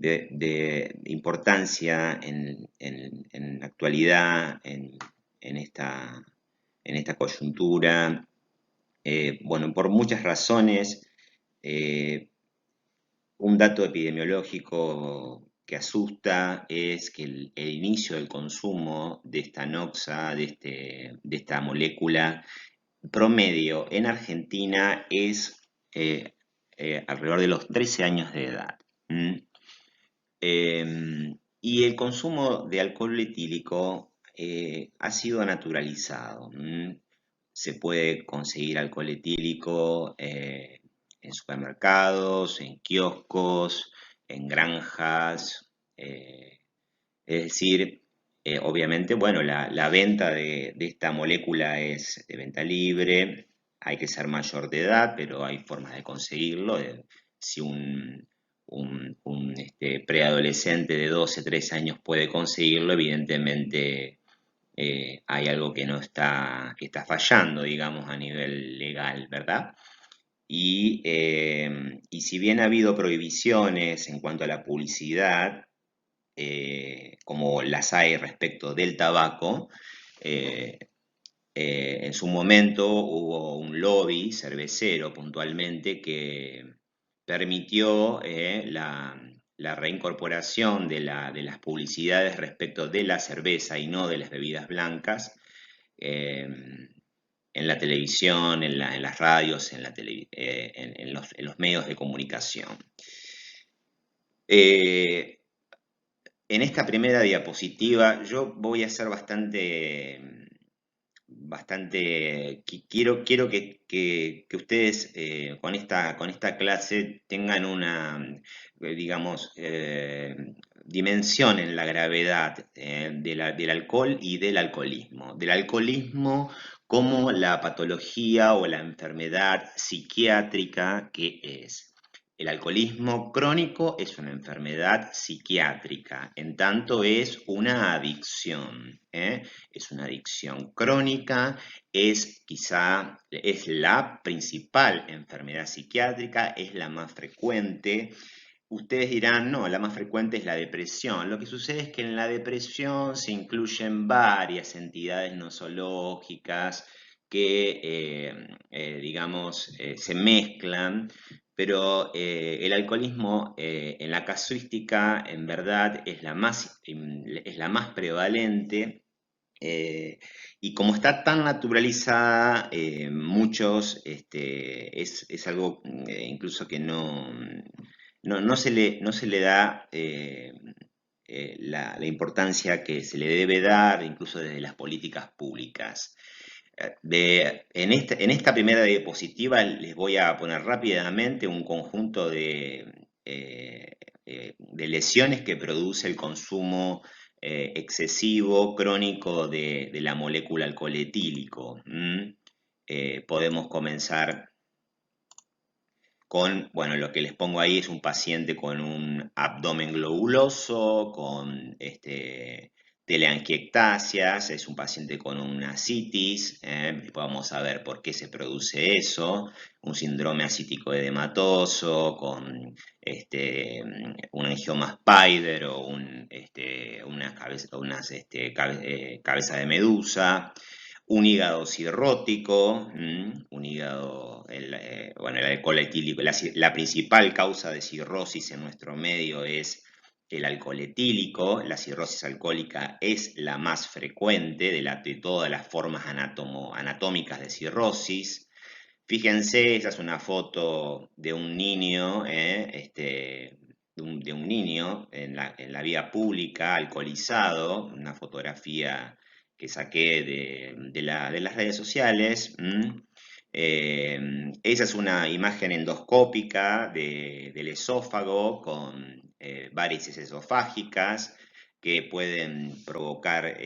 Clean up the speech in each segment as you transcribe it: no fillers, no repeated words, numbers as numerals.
de importancia en la actualidad, en esta coyuntura. Bueno, por muchas razones. eh, un dato epidemiológico que asusta es que el inicio del consumo de esta noxa, de esta molécula, promedio en Argentina es alrededor de los 13 años de edad. ¿Mm? Y el consumo de alcohol etílico ha sido naturalizado. Se puede conseguir alcohol etílico en supermercados, en kioscos, en granjas. Es decir, obviamente, bueno, la venta de esta molécula es de venta libre, hay que ser mayor de edad, pero hay formas de conseguirlo. Si un preadolescente de 12, 13 años puede conseguirlo, evidentemente hay algo que está fallando, digamos, a nivel legal, ¿verdad? Y si bien ha habido prohibiciones en cuanto a la publicidad, como las hay respecto del tabaco, eh, en su momento hubo un lobby cervecero puntualmente que permitió la reincorporación de las publicidades respecto de la cerveza y no de las bebidas blancas eh, en la televisión, en las radios, en los medios de comunicación. Eh, en esta primera diapositiva yo voy a ser quiero que ustedes con esta clase tengan una, digamos, dimensión en la gravedad del alcohol y del alcoholismo. Del alcoholismo como la patología o la enfermedad psiquiátrica que es. El alcoholismo crónico es una enfermedad psiquiátrica, en tanto es una adicción, ¿eh? Es una adicción crónica, es la principal enfermedad psiquiátrica, es la más frecuente. Ustedes dirán, no, la más frecuente es la depresión. Lo que sucede es que en la depresión se incluyen varias entidades nosológicas que, digamos, se mezclan, pero el alcoholismo en la casuística en verdad es la más prevalente. eh, y como está tan naturalizada, es algo incluso que no se le da la importancia que se le debe dar, incluso desde las políticas públicas. En esta primera diapositiva les voy a poner rápidamente un conjunto de lesiones que produce el consumo excesivo, crónico de la molécula alcohol etílico. Podemos comenzar con, bueno, lo que les pongo ahí es un paciente con un abdomen globuloso, con teleangiectasias, es un paciente con una ascitis, vamos a ver por qué se produce eso, un síndrome ascítico edematoso, con un angioma Spider o cabeza de medusa, un hígado cirrótico, un hígado, bueno, el alcohol etílico, la principal causa de cirrosis en nuestro medio es el alcohol etílico. La cirrosis alcohólica es la más frecuente de todas las formas anatómicas de cirrosis. Fíjense, esa es una foto de un niño, de un niño en la vía pública, alcoholizado, una fotografía que saqué de las redes sociales. Esa es una imagen endoscópica del esófago con varices esofágicas que pueden provocar,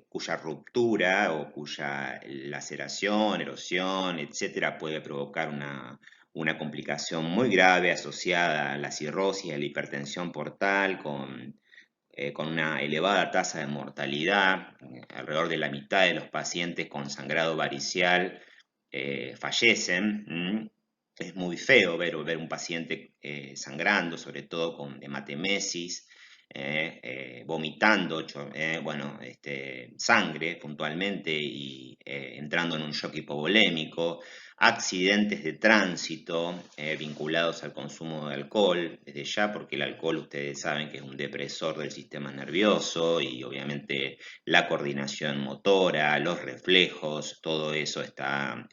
cuya ruptura o cuya laceración, erosión, etcétera, puede provocar una complicación muy grave asociada a la cirrosis y a la hipertensión portal con una elevada tasa de mortalidad. Alrededor de la mitad de los pacientes con sangrado varicial fallecen. es muy feo ver un paciente sangrando, sobre todo con hematemesis, vomitando, bueno, sangre puntualmente y entrando en un shock hipovolémico, accidentes de tránsito vinculados al consumo de alcohol, desde ya porque el alcohol ustedes saben que es un depresor del sistema nervioso y obviamente la coordinación motora, los reflejos, todo eso está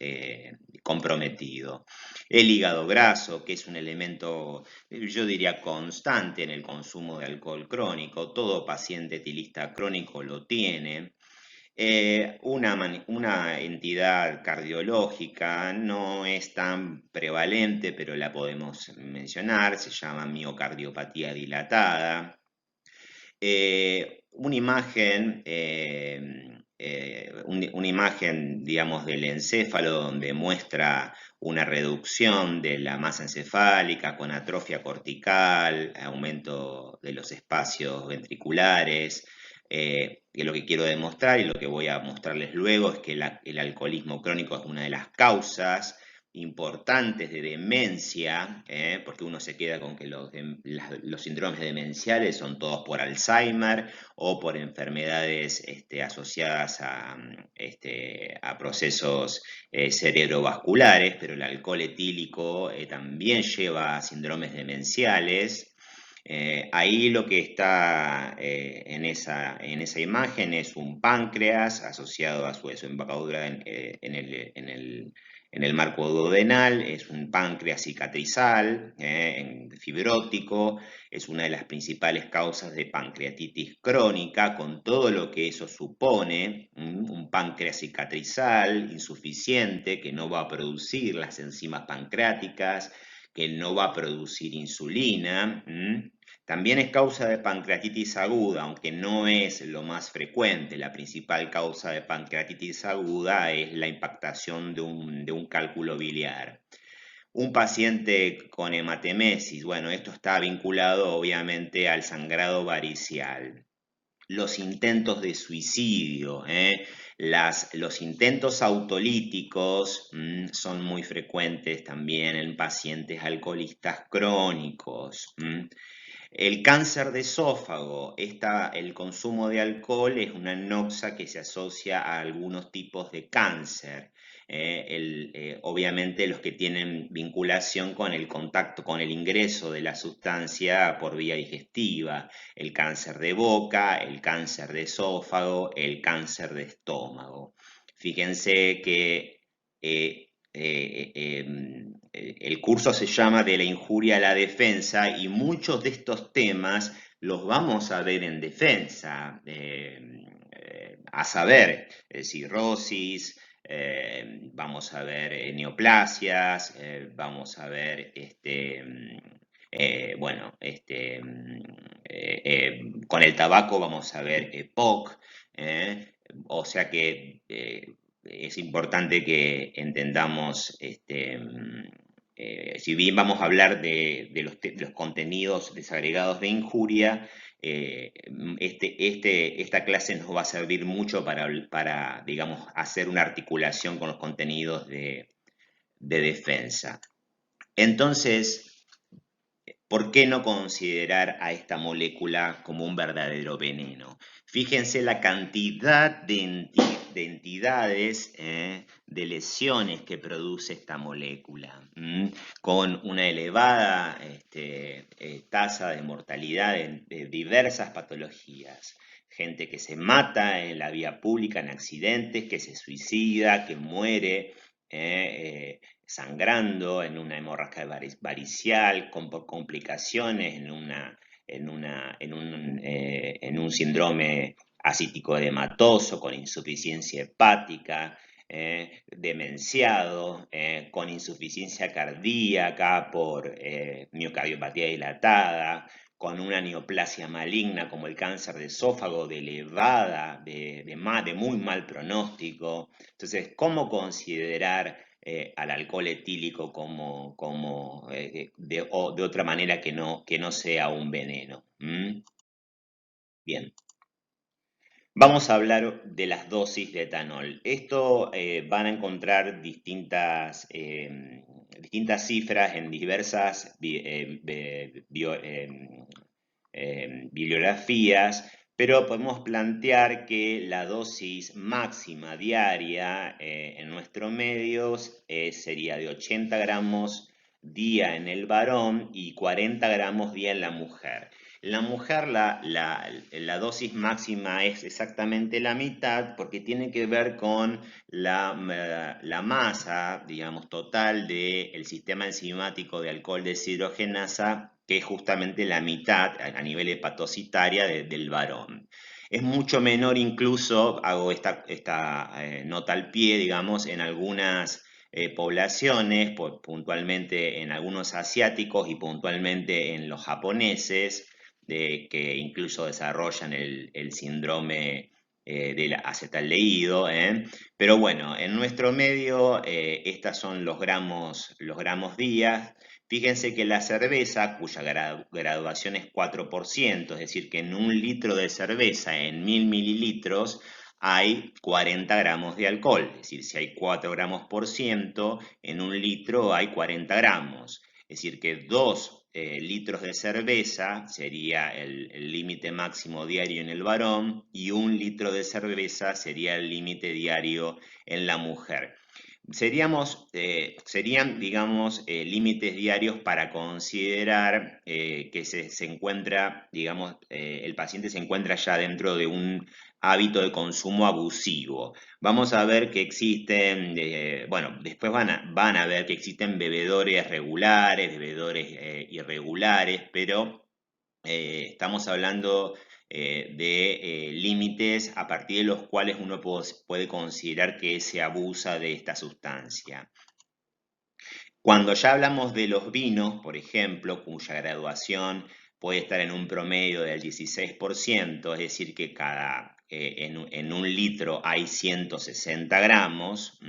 comprometido. El hígado graso, que es un elemento, yo diría, constante en el consumo de alcohol crónico, todo paciente etilista crónico lo tiene. Una entidad cardiológica no es tan prevalente, pero la podemos mencionar, se llama miocardiopatía dilatada. Una imagen, una imagen, digamos, del encéfalo donde muestra una reducción de la masa encefálica con atrofia cortical, aumento de los espacios ventriculares. Que lo que quiero demostrar y lo que voy a mostrarles luego es que el alcoholismo crónico es una de las causas importantes de demencia, porque uno se queda con que los síndromes demenciales son todos por Alzheimer o por enfermedades asociadas a procesos cerebrovasculares, pero el alcohol etílico también lleva a síndromes demenciales. Ahí lo que está en esa imagen es un páncreas asociado a su desembocadura en el marco duodenal, es un páncreas cicatrizal, fibrótico, es una de las principales causas de pancreatitis crónica, con todo lo que eso supone, un páncreas cicatrizal insuficiente que no va a producir las enzimas pancreáticas, que no va a producir insulina. También es causa de pancreatitis aguda, aunque no es lo más frecuente. La principal causa de pancreatitis aguda es la impactación de un cálculo biliar. Un paciente con hematemesis, bueno, esto está vinculado obviamente al sangrado varicial. Los intentos de suicidio, los intentos autolíticos son muy frecuentes también en pacientes alcoholistas crónicos. El cáncer de esófago, el consumo de alcohol es una noxa que se asocia a algunos tipos de cáncer. Obviamente los que tienen vinculación con el contacto, con el ingreso de la sustancia por vía digestiva, el cáncer de boca, el cáncer de esófago, el cáncer de estómago. Fíjense que el curso se llama De la injuria a la defensa y muchos de estos temas los vamos a ver en defensa, a saber, cirrosis, vamos a ver neoplasias, vamos a ver bueno, con el tabaco vamos a ver POC, o sea que es importante que entendamos, si bien vamos a hablar de los contenidos desagregados de injuria, esta clase nos va a servir mucho para, digamos, hacer una articulación con los contenidos de defensa. Entonces, ¿por qué no considerar a esta molécula como un verdadero veneno? Fíjense la cantidad de entidades, de lesiones que produce esta molécula, con una elevada tasa de mortalidad de diversas patologías. Gente que se mata en la vía pública en accidentes, que se suicida, que muere. Sangrando en una hemorragia varicial, con complicaciones en un síndrome acítico edematoso, con insuficiencia hepática, demenciado, con insuficiencia cardíaca por miocardiopatía dilatada, con una neoplasia maligna como el cáncer de esófago de elevada, de muy mal pronóstico. Entonces, ¿cómo considerar al alcohol etílico de otra manera que no sea un veneno? Bien. Vamos a hablar de las dosis de etanol. Esto van a encontrar distintas cifras en diversas bibliografías, pero podemos plantear que la dosis máxima diaria en nuestro medio sería de 80 gramos día en el varón y 40 gramos día en la mujer. En la mujer la dosis máxima es exactamente la mitad porque tiene que ver con la masa, digamos, total del sistema enzimático de alcohol deshidrogenasa, que es justamente la mitad a nivel hepatocitaria del varón. Es mucho menor incluso, hago esta nota al pie, digamos, en algunas poblaciones, puntualmente en algunos asiáticos y puntualmente en los japoneses, que incluso desarrollan el síndrome del acetaldehído, ¿eh? Pero bueno, en nuestro medio, estos son los gramos días. Fíjense que la cerveza, cuya graduación es 4%, es decir, que en un litro de cerveza, en 1000 mililitros, hay 40 gramos de alcohol. Es decir, si hay 4 gramos por ciento, en un litro hay 40 gramos. Es decir, que 2 litros de cerveza sería el límite máximo diario en el varón y 1 litro de cerveza sería el límite diario en la mujer. Serían, digamos, límites diarios para considerar que se encuentra, digamos, el paciente se encuentra ya dentro de un hábito de consumo abusivo. Vamos a ver que existen, bueno, después van a ver que existen bebedores regulares, bebedores irregulares, pero estamos hablando de límites a partir de los cuales uno puede considerar que se abusa de esta sustancia. Cuando ya hablamos de los vinos, por ejemplo, cuya graduación puede estar en un promedio del 16%, es decir, que en un litro hay 160 gramos,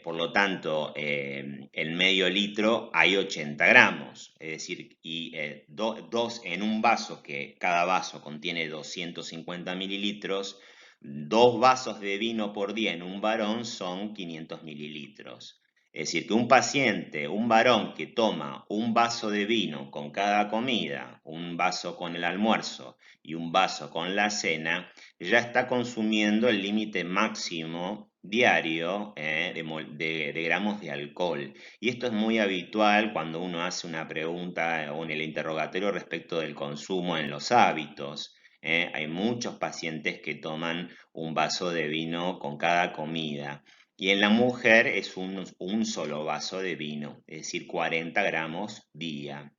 por lo tanto, en medio litro hay 80 gramos, es decir, y en un vaso, que cada vaso contiene 250 mililitros, 2 vasos de vino por día en un varón son 500 mililitros. Es decir, que un paciente, un varón que toma un vaso de vino con cada comida, un vaso con el almuerzo y un vaso con la cena, ya está consumiendo el límite máximo diario de gramos de alcohol. Y esto es muy habitual cuando uno hace una pregunta o en el interrogatorio respecto del consumo en los hábitos. Hay muchos pacientes que toman un vaso de vino con cada comida. Y en la mujer es un solo vaso de vino, es decir, 40 gramos día,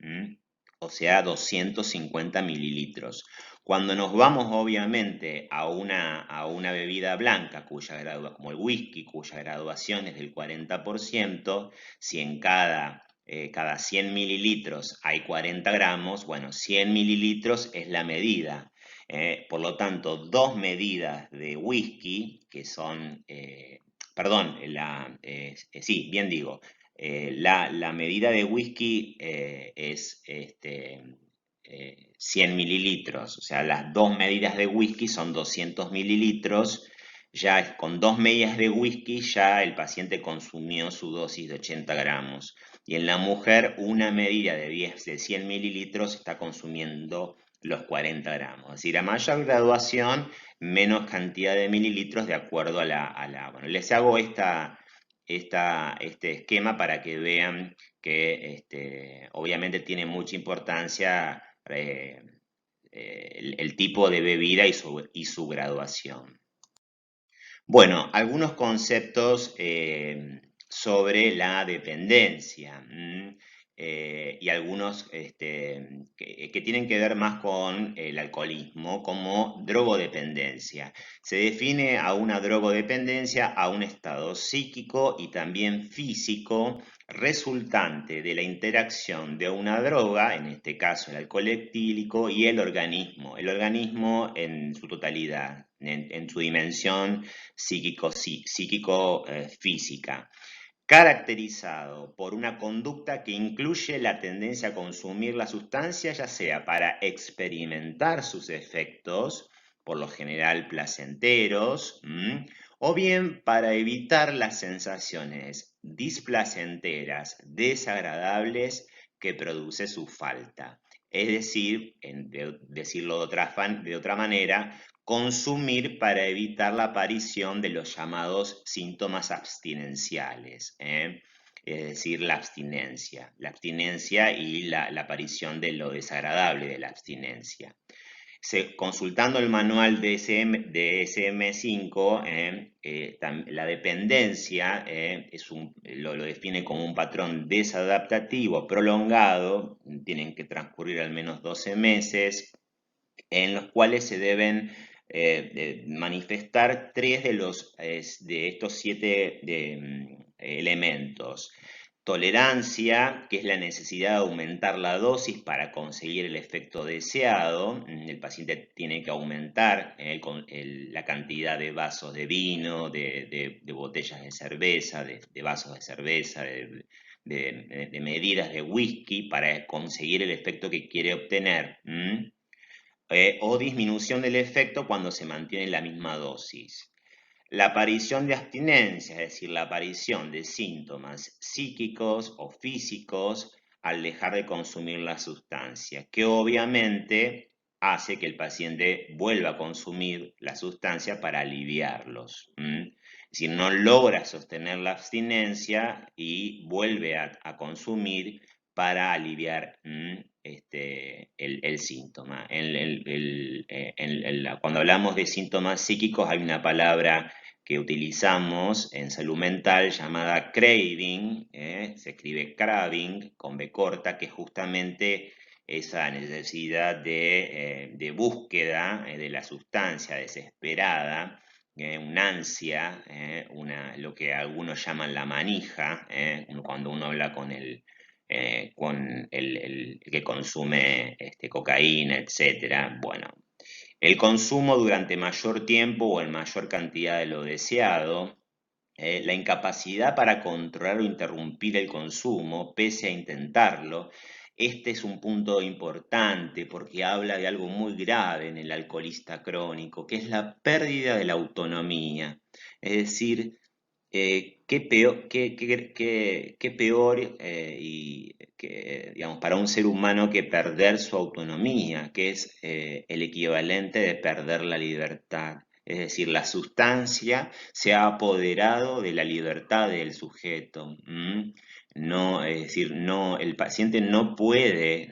o sea, 250 mililitros. Cuando nos vamos obviamente a una bebida blanca, como el whisky, cuya graduación es del 40%, si en cada 100 mililitros hay 40 gramos, bueno, 100 mililitros es la medida. Por lo tanto, 2 medidas de whisky, que son perdón, sí, bien digo, la medida de whisky es 100 mililitros, o sea, las 2 medidas de whisky son 200 mililitros, ya con 2 medidas de whisky ya el paciente consumió su dosis de 80 gramos. Y en la mujer, una medida de 100 mililitros está consumiendo los 40 gramos. Es decir, a mayor graduación, menos cantidad de mililitros de acuerdo bueno, les hago este esquema para que vean que obviamente tiene mucha importancia el tipo de bebida y su graduación. Bueno, algunos conceptos sobre la dependencia y algunos que tienen que ver más con el alcoholismo como drogodependencia. Se define a una drogodependencia a un estado psíquico y también físico resultante de la interacción de una droga, en este caso el alcohol etílico, y el organismo en su totalidad, en su dimensión psíquico-física, caracterizado por una conducta que incluye la tendencia a consumir la sustancia, ya sea para experimentar sus efectos, por lo general placenteros, o bien para evitar las sensaciones displacenteras, desagradables que produce su falta. Es decir, decirlo de otra manera, consumir para evitar la aparición de los llamados síntomas abstinenciales, es decir, la abstinencia y la aparición de lo desagradable de la abstinencia. Consultando el manual de DSM-5, la dependencia lo define como un patrón desadaptativo prolongado, tienen que transcurrir al menos 12 meses, en los cuales se deben manifestar 3 de estos 7 elementos. Tolerancia, que es la necesidad de aumentar la dosis para conseguir el efecto deseado. El paciente tiene que aumentar la cantidad de vasos de vino, de botellas de cerveza, de vasos de cerveza, de medidas de whisky para conseguir el efecto que quiere obtener. O disminución del efecto cuando se mantiene la misma dosis. La aparición de abstinencia, es decir, la aparición de síntomas psíquicos o físicos al dejar de consumir la sustancia, que obviamente hace que el paciente vuelva a consumir la sustancia para aliviarlos. Es decir, no logra sostener la abstinencia y vuelve a consumir para aliviar el síntoma. Cuando hablamos de síntomas psíquicos hay una palabra que utilizamos en salud mental llamada craving, se escribe craving con B corta, que es justamente esa necesidad de búsqueda de la sustancia desesperada, una ansia, lo que algunos llaman la manija, cuando uno habla con el que consume cocaína, etc. Bueno, el consumo durante mayor tiempo o en mayor cantidad de lo deseado, la incapacidad para controlar o interrumpir el consumo, pese a intentarlo. Este es un punto importante porque habla de algo muy grave en el alcoholista crónico, que es la pérdida de la autonomía. Es decir, qué peor digamos, para un ser humano que perder su autonomía, que es el equivalente de perder la libertad. Es decir, la sustancia se ha apoderado de la libertad del sujeto. No, es decir, no, el paciente no puede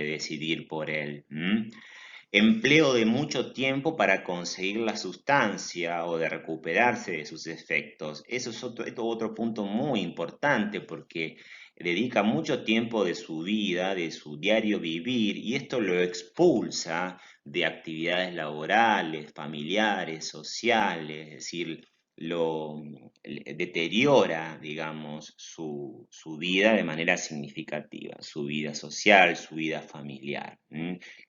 decidir por él. Empleo de mucho tiempo para conseguir la sustancia o de recuperarse de sus efectos. Eso es otro punto muy importante porque dedica mucho tiempo de su vida, de su diario vivir, y esto lo expulsa de actividades laborales, familiares, sociales, es decir, deteriora, digamos, su vida de manera significativa, su vida social, su vida familiar,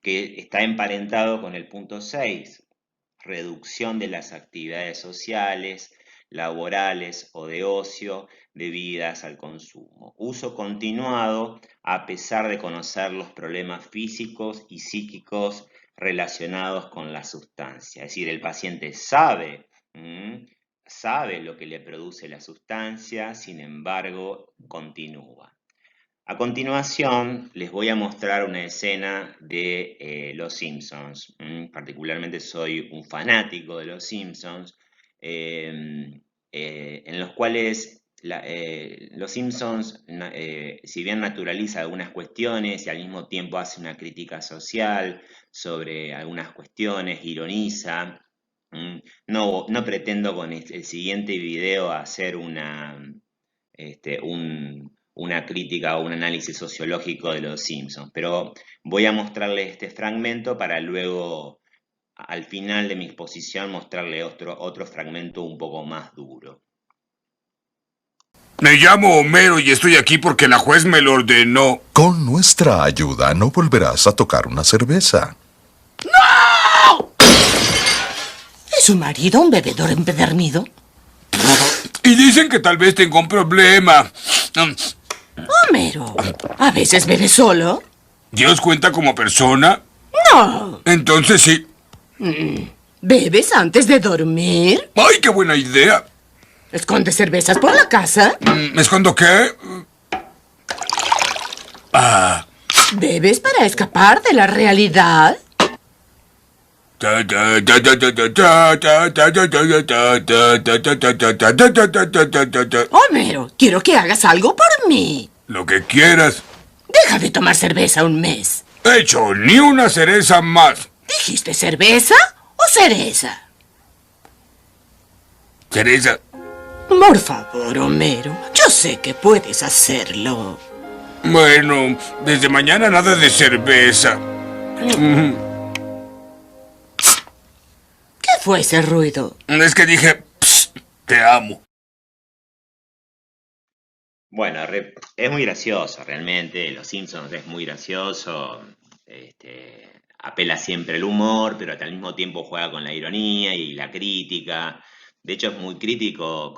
que está emparentado con el punto 6, reducción de las actividades sociales, laborales o de ocio debidas al consumo. Uso continuado a pesar de conocer los problemas físicos y psíquicos relacionados con la sustancia. Es decir, el paciente sabe lo que le produce la sustancia, sin embargo, continúa. A continuación, les voy a mostrar una escena de Los Simpsons. Particularmente soy un fanático de Los Simpsons, en los cuales Los Simpsons, si bien naturaliza algunas cuestiones y al mismo tiempo hace una crítica social sobre algunas cuestiones, ironiza. No pretendo con el siguiente video hacer una crítica o un análisis sociológico de Los Simpsons, pero voy a mostrarle este fragmento para luego, al final de mi exposición, mostrarle otro fragmento un poco más duro. Me llamo Homero y estoy aquí porque la juez me lo ordenó. Con nuestra ayuda no volverás a tocar una cerveza. ¡No! ¿Es su marido un bebedor empedernido? Y dicen que tal vez tengo un problema. Homero, ¿a veces bebe solo? ¿Dios cuenta como persona? No. Entonces sí. ¿Bebes antes de dormir? ¡Ay, qué buena idea! ¿Escondes cervezas por la casa? ¿Me escondo qué? Ah. ¿Bebes para escapar de la realidad? Homero, quiero que hagas algo por mí. Lo que quieras. Deja de tomar cerveza un mes. Hecho, ni una cereza más. ¿Dijiste cerveza o cereza? Cereza. Por favor, Homero, yo sé que puedes hacerlo. Bueno, desde mañana nada de cerveza. ¿Qué fue ese ruido? Es que dije, "Psst, te amo". Bueno, es muy gracioso realmente, Los Simpsons es muy gracioso, apela siempre al humor, pero al mismo tiempo juega con la ironía y la crítica. De hecho, es muy crítico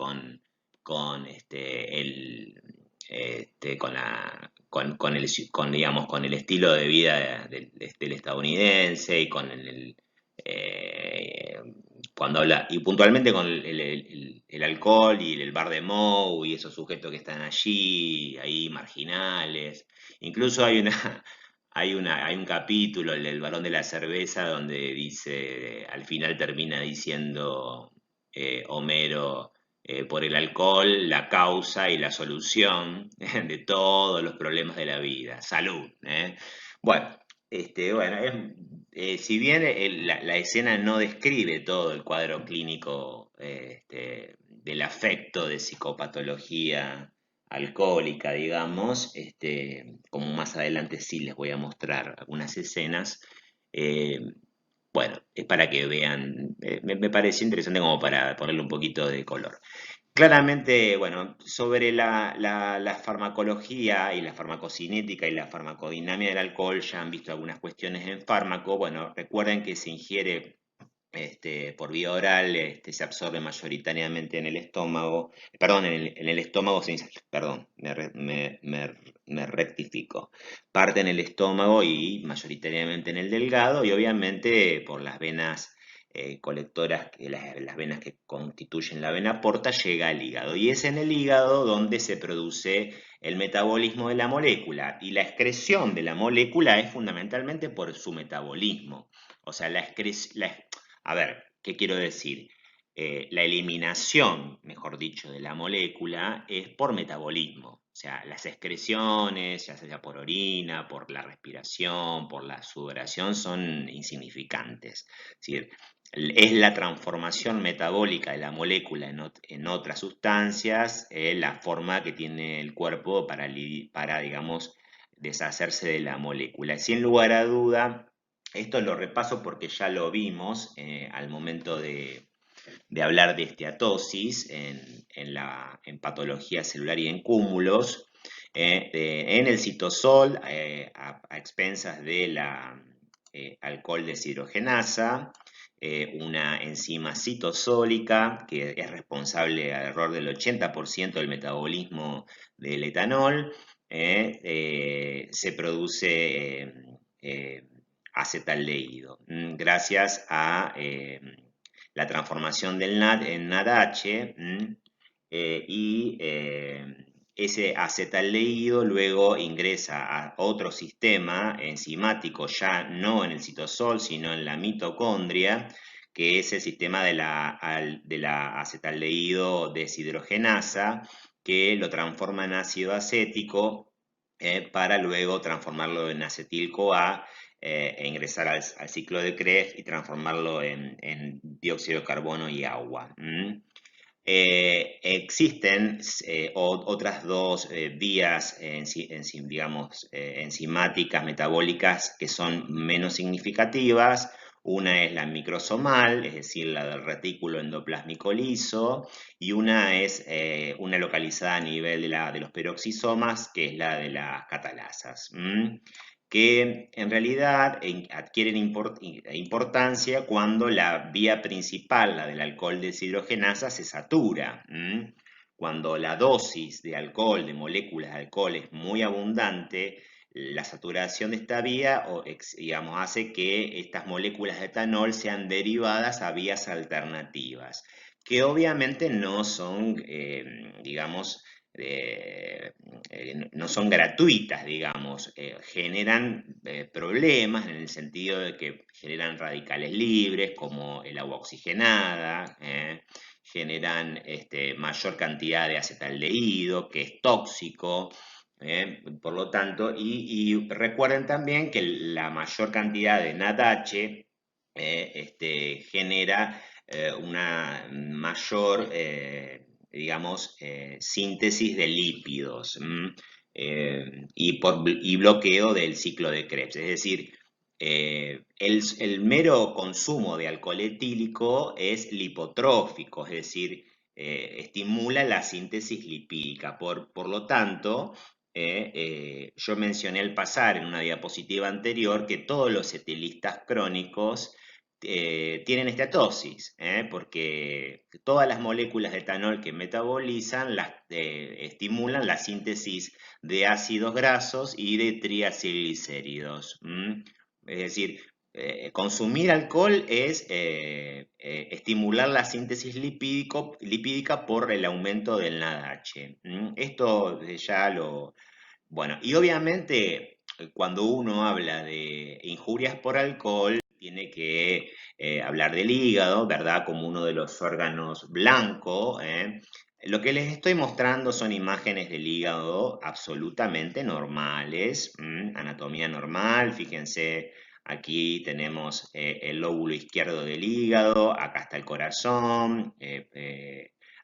digamos, con el estilo de vida del estadounidense y con eh, cuando habla, y puntualmente con el alcohol y el bar de Moe y esos sujetos que están allí, ahí marginales. Incluso hay un capítulo, el del Barón de la Cerveza, donde dice, al final termina diciendo Homero, por el alcohol, la causa y la solución de todos los problemas de la vida. Salud, ¿eh? Bueno, bueno, si bien la escena no describe todo el cuadro clínico del afecto de psicopatología alcohólica, digamos, como más adelante sí les voy a mostrar algunas escenas, eh, bueno, es para que vean, me pareció interesante como para ponerle un poquito de color. Claramente, bueno, sobre la farmacología y la farmacocinética y la farmacodinámica del alcohol ya han visto algunas cuestiones en fármaco. Bueno, recuerden que se ingiere por vía oral, se absorbe mayoritariamente en el estómago, perdón, en el estómago, perdón, me rectifico, parte en el estómago y mayoritariamente en el delgado y obviamente por las venas colectoras, las venas que constituyen la vena porta, llega al hígado. Y es en el hígado donde se produce el metabolismo de la molécula. Y la excreción de la molécula es fundamentalmente por su metabolismo. O sea, a ver, ¿qué quiero decir? La eliminación, mejor dicho, de la molécula es por metabolismo. O sea, las excreciones, ya sea por orina, por la respiración, por la sudoración, son insignificantes. Es decir, es la transformación metabólica de la molécula en otras sustancias, la forma que tiene el cuerpo para, digamos, deshacerse de la molécula. Sin lugar a duda, esto lo repaso porque ya lo vimos al momento de hablar de esteatosis en patología celular y en cúmulos, en el citosol, a expensas de la alcohol deshidrogenasa, una enzima citosólica que es responsable alrededor del 80% del metabolismo del etanol, se produce acetaldehído, gracias a la transformación del NAD en NADH, y ese acetaldehído luego ingresa a otro sistema enzimático, ya no en el citosol, sino en la mitocondria, que es el sistema de la acetaldehído deshidrogenasa, que lo transforma en ácido acético para luego transformarlo en acetil-CoA e ingresar al ciclo de Krebs y transformarlo en dióxido de carbono y agua. Existen otras dos vías, digamos, enzimáticas, metabólicas, que son menos significativas. Una es la microsomal, es decir, la del retículo endoplásmico liso, y una es una localizada a nivel de los peroxisomas, que es la de las catalasas. Que en realidad adquieren importancia cuando la vía principal, la del alcohol deshidrogenasa, se satura. Cuando la dosis de alcohol, de moléculas de alcohol es muy abundante, la saturación de esta vía, digamos, hace que estas moléculas de etanol sean derivadas a vías alternativas, que obviamente no son, digamos, no son gratuitas, digamos, generan problemas en el sentido de que generan radicales libres, como el agua oxigenada, generan mayor cantidad de acetaldehído, que es tóxico. Por lo tanto, y recuerden también que la mayor cantidad de NADH genera una mayor, digamos, síntesis de lípidos y bloqueo del ciclo de Krebs. Es decir, el mero consumo de alcohol etílico es lipotrófico, es decir, estimula la síntesis lipídica. Por lo tanto, yo mencioné al pasar en una diapositiva anterior que todos los etilistas crónicos tienen esteatosis, porque todas las moléculas de etanol que metabolizan estimulan la síntesis de ácidos grasos y de triacilglicéridos. Es decir, consumir alcohol es estimular la síntesis lipídica por el aumento del NADH. Esto ya lo... Bueno, y obviamente cuando uno habla de injurias por alcohol, tiene que hablar del hígado, ¿verdad? Como uno de los órganos blancos. Lo que les estoy mostrando son imágenes del hígado absolutamente normales, anatomía normal, fíjense, aquí tenemos el lóbulo izquierdo del hígado, acá está el corazón,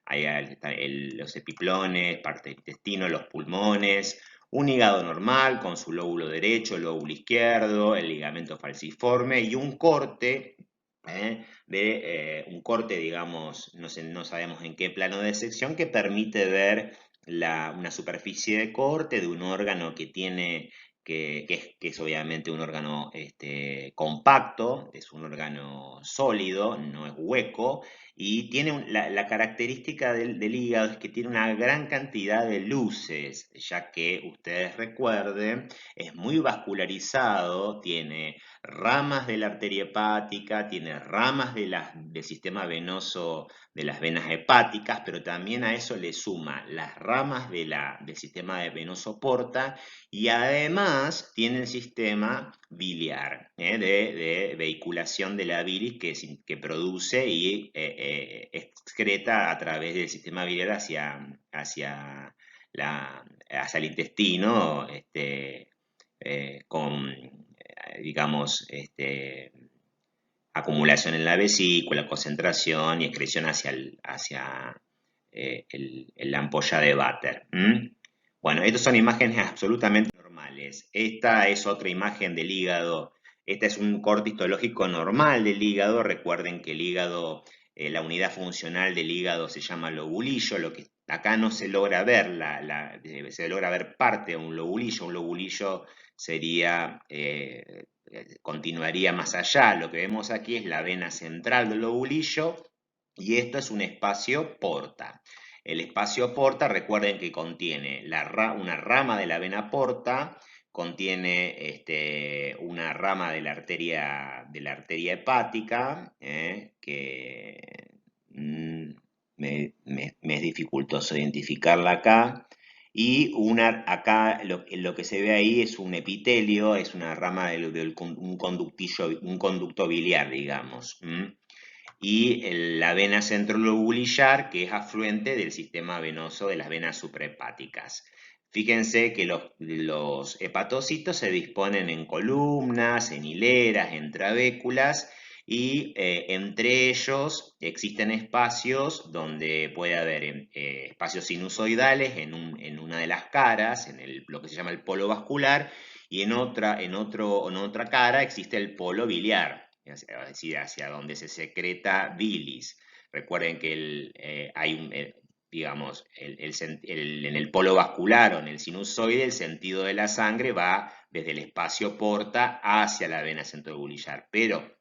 ahí están los epiplones, parte del intestino, los pulmones, un hígado normal con su lóbulo derecho, el lóbulo izquierdo, el ligamento falciforme y un corte, un corte, digamos, no sabemos en qué plano de sección, que permite ver una superficie de corte de un órgano que tiene, que es obviamente un órgano compacto, es un órgano sólido, no es hueco, y tiene la característica del hígado es que tiene una gran cantidad de luces, ya que ustedes recuerden, es muy vascularizado, tiene ramas de la arteria hepática, tiene ramas del sistema venoso de las venas hepáticas, pero también a eso le suma las ramas del sistema venoso porta y además tiene el sistema biliar, de vehiculación de la bilis que produce y excreta a través del sistema biliar hacia el intestino, con, digamos, acumulación en la vesícula, concentración y excreción hacia la ampolla de váter. Bueno, estas son imágenes absolutamente normales. Esta es otra imagen del hígado. Esta es un corte histológico normal del hígado. Recuerden que el hígado, la unidad funcional del hígado se llama lobulillo. Lo que acá no se logra ver, se logra ver parte de un lobulillo. Un lobulillo sería, continuaría más allá. Lo que vemos aquí es la vena central del lobulillo y esto es un espacio porta. El espacio porta, recuerden que contiene una rama de la vena porta, contiene una rama de la arteria hepática, que me es dificultoso identificarla acá, y acá lo que se ve ahí es un epitelio, es una rama un conducto biliar, digamos. Y la vena centrolobulillar, que es afluente del sistema venoso de las venas suprahepáticas. Fíjense que los hepatocitos se disponen en columnas, en hileras, en trabéculas, y entre ellos existen espacios donde puede haber espacios sinusoidales en una de las caras, lo que se llama el polo vascular, y en otra cara existe el polo biliar, es decir, hacia donde se secreta bilis. Recuerden que hay digamos, en el polo vascular o en el sinusoide, el sentido de la sangre va desde el espacio porta hacia la vena centrobulillar, pero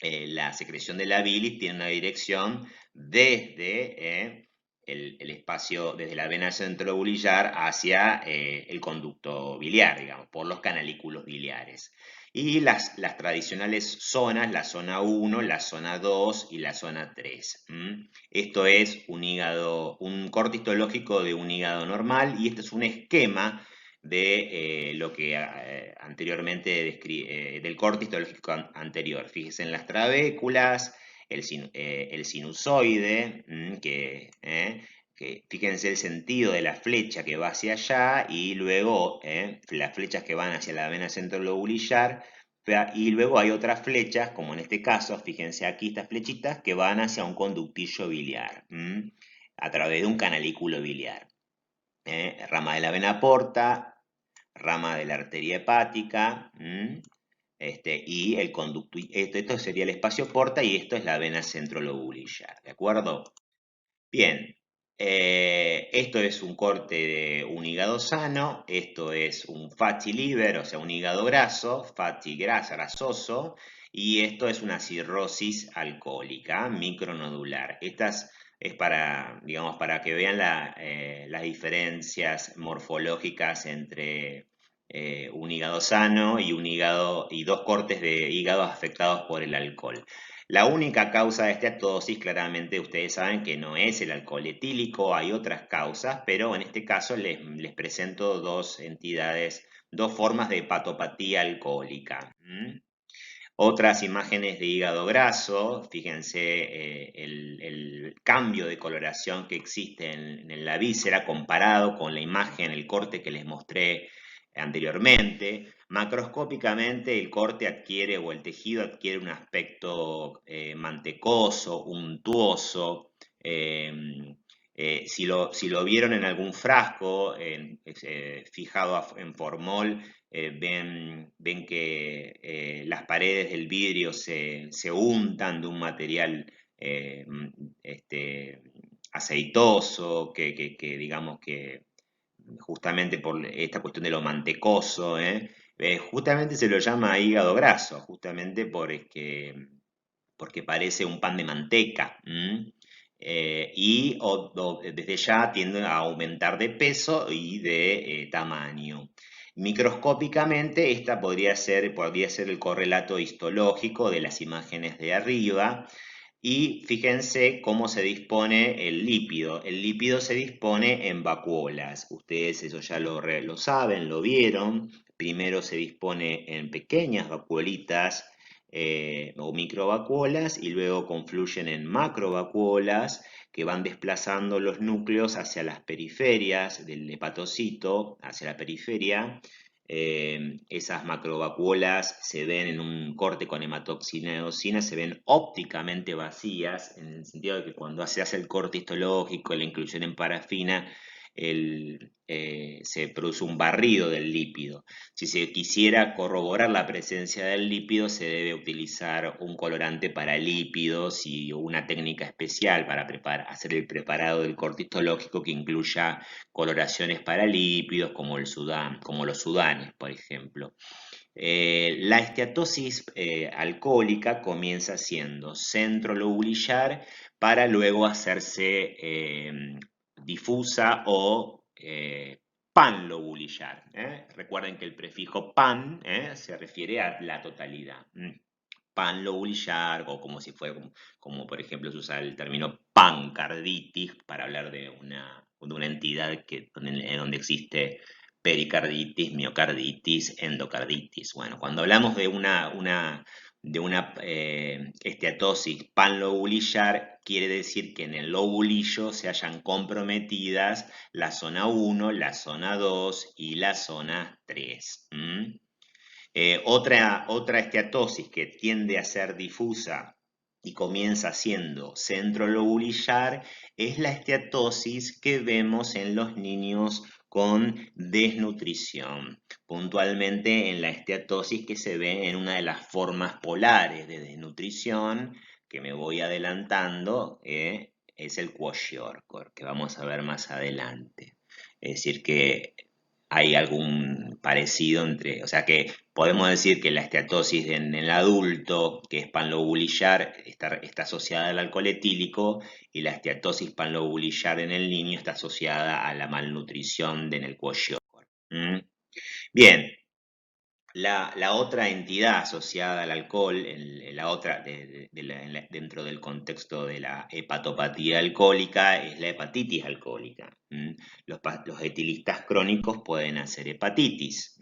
la secreción de la bilis tiene una dirección desde el espacio desde la vena centrobolillar hacia el conducto biliar, digamos, por los canalículos biliares. Y las tradicionales zonas, la zona 1, la zona 2 y la zona 3. Esto es un corte histológico de un hígado normal, y este es un esquema de lo que anteriormente del corte histológico anterior. Fíjense en las trabéculas, el sinusoide, que fíjense el sentido de la flecha que va hacia allá, y luego las flechas que van hacia la vena centrolobulillar, y luego hay otras flechas, como en este caso, fíjense aquí estas flechitas, que van hacia un conductillo biliar, a través de un canalículo biliar. Rama de la vena porta, rama de la arteria hepática, y el conducto. Esto sería el espacio porta, y esto es la vena centrolobulillar, ¿de acuerdo? Bien, esto es un corte de un hígado sano, esto es un fatty liver, o sea, un hígado graso, fatty grasoso, y esto es una cirrosis alcohólica micronodular. Estas es para, digamos, para que vean las diferencias morfológicas entre un hígado sano y y dos cortes de hígado afectados por el alcohol. La única causa de esteatosis, claramente ustedes saben que no es el alcohol etílico, hay otras causas, pero en este caso les presento dos entidades, dos formas de hepatopatía alcohólica. Otras imágenes de hígado graso, fíjense el cambio de coloración que existe en la víscera comparado con la imagen, el corte que les mostré anteriormente. Macroscópicamente el corte adquiere, o el tejido adquiere, un aspecto mantecoso, untuoso. Si lo vieron en algún frasco fijado en formol, ven que las paredes del vidrio se untan de un material aceitoso, digamos que justamente por esta cuestión de lo mantecoso, justamente se lo llama hígado graso, justamente porque parece un pan de manteca. Desde ya tiende a aumentar de peso y de tamaño. Microscópicamente, esta podría ser el correlato histológico de las imágenes de arriba. Y fíjense cómo se dispone el lípido. El lípido se dispone en vacuolas. Ustedes eso ya lo saben, lo vieron. Primero se dispone en pequeñas vacuolitas o microvacuolas, y luego confluyen en macrovacuolas que van desplazando los núcleos hacia las periferias del hepatocito, hacia la periferia. Esas macrovacuolas se ven en un corte con hematoxina y eosina, se ven ópticamente vacías, en el sentido de que cuando se hace el corte histológico, la inclusión en parafina, se produce un barrido del lípido. Si se quisiera corroborar la presencia del lípido, se debe utilizar un colorante para lípidos y una técnica especial para hacer el preparado del corte histológico, que incluya coloraciones para lípidos, como los sudanes, por ejemplo. La esteatosis alcohólica comienza siendo centrolobulillar, para luego hacerse difusa o panlobulillar. Recuerden que el prefijo pan se refiere a la totalidad. Panlobulillar, o como si fuera, como por ejemplo se usa el término pancarditis para hablar de una entidad en donde existe pericarditis, miocarditis, endocarditis. Bueno, cuando hablamos de una esteatosis panlobulillar, quiere decir que en el lobulillo se hayan comprometidas la zona 1, la zona 2 y la zona 3. Otra esteatosis que tiende a ser difusa y comienza siendo centrolobulillar es la esteatosis que vemos en los niños con desnutrición, puntualmente en la esteatosis que se ve en una de las formas polares de desnutrición, que me voy adelantando, es el kwashiorkor, que vamos a ver más adelante. Es decir, que hay algún parecido o sea que Podemos decir que la esteatosis en el adulto, que es panlobulillar, está asociada al alcohol etílico, y la esteatosis panlobulillar en el niño está asociada a la malnutrición en el kwashiorkor. ¿Mm? Bien, la otra entidad asociada al alcohol, la otra dentro del contexto de la hepatopatía alcohólica, es la hepatitis alcohólica. Los etilistas crónicos pueden hacer hepatitis.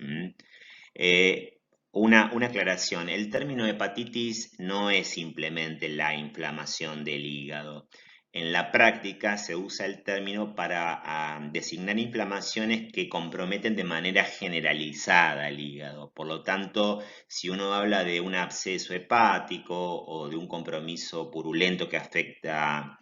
Una aclaración, el término hepatitis no es simplemente la inflamación del hígado. En la práctica se usa el término para designar inflamaciones que comprometen de manera generalizada el hígado. Por lo tanto, si uno habla de un absceso hepático o de un compromiso purulento que afecta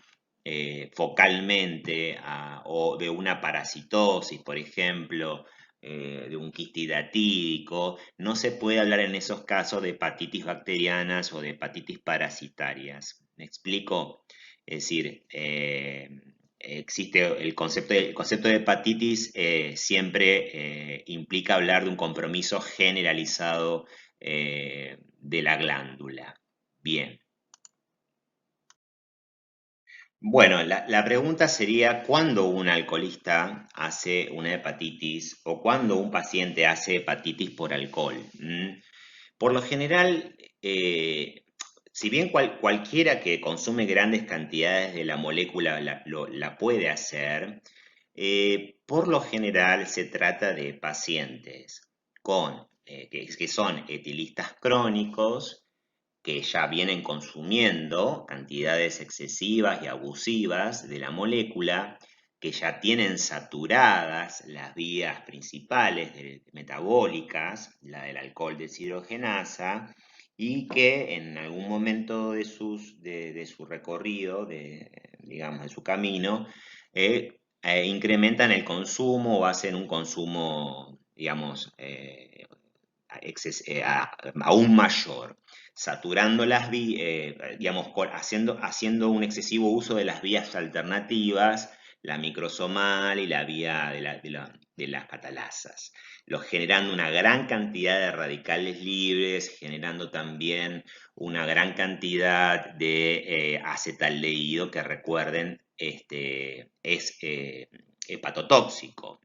focalmente o de una parasitosis, por ejemplo, de un quiste hidatídico, no se puede hablar en esos casos de hepatitis bacterianas o de hepatitis parasitarias. ¿Me explico? Es decir, existe el concepto de hepatitis siempre implica hablar de un compromiso generalizado de la glándula. Bien. Bueno, la pregunta sería, ¿cuándo un alcoholista hace una hepatitis o cuándo un paciente hace hepatitis por alcohol? Por lo general, si bien cualquiera que consume grandes cantidades de la molécula la puede hacer, por lo general se trata de pacientes que son etilistas crónicos, que ya vienen consumiendo cantidades excesivas y abusivas de la molécula, que ya tienen saturadas las vías principales metabólicas, la del alcohol deshidrogenasa, y que en algún momento de su recorrido, digamos, de su camino, incrementan el consumo o hacen un consumo, digamos, aún mayor, saturando las vías, digamos, haciendo un excesivo uso de las vías alternativas, la microsomal y la vía de las catalasas, generando una gran cantidad de radicales libres, generando también una gran cantidad de acetaldehído, que recuerden, es hepatotóxico.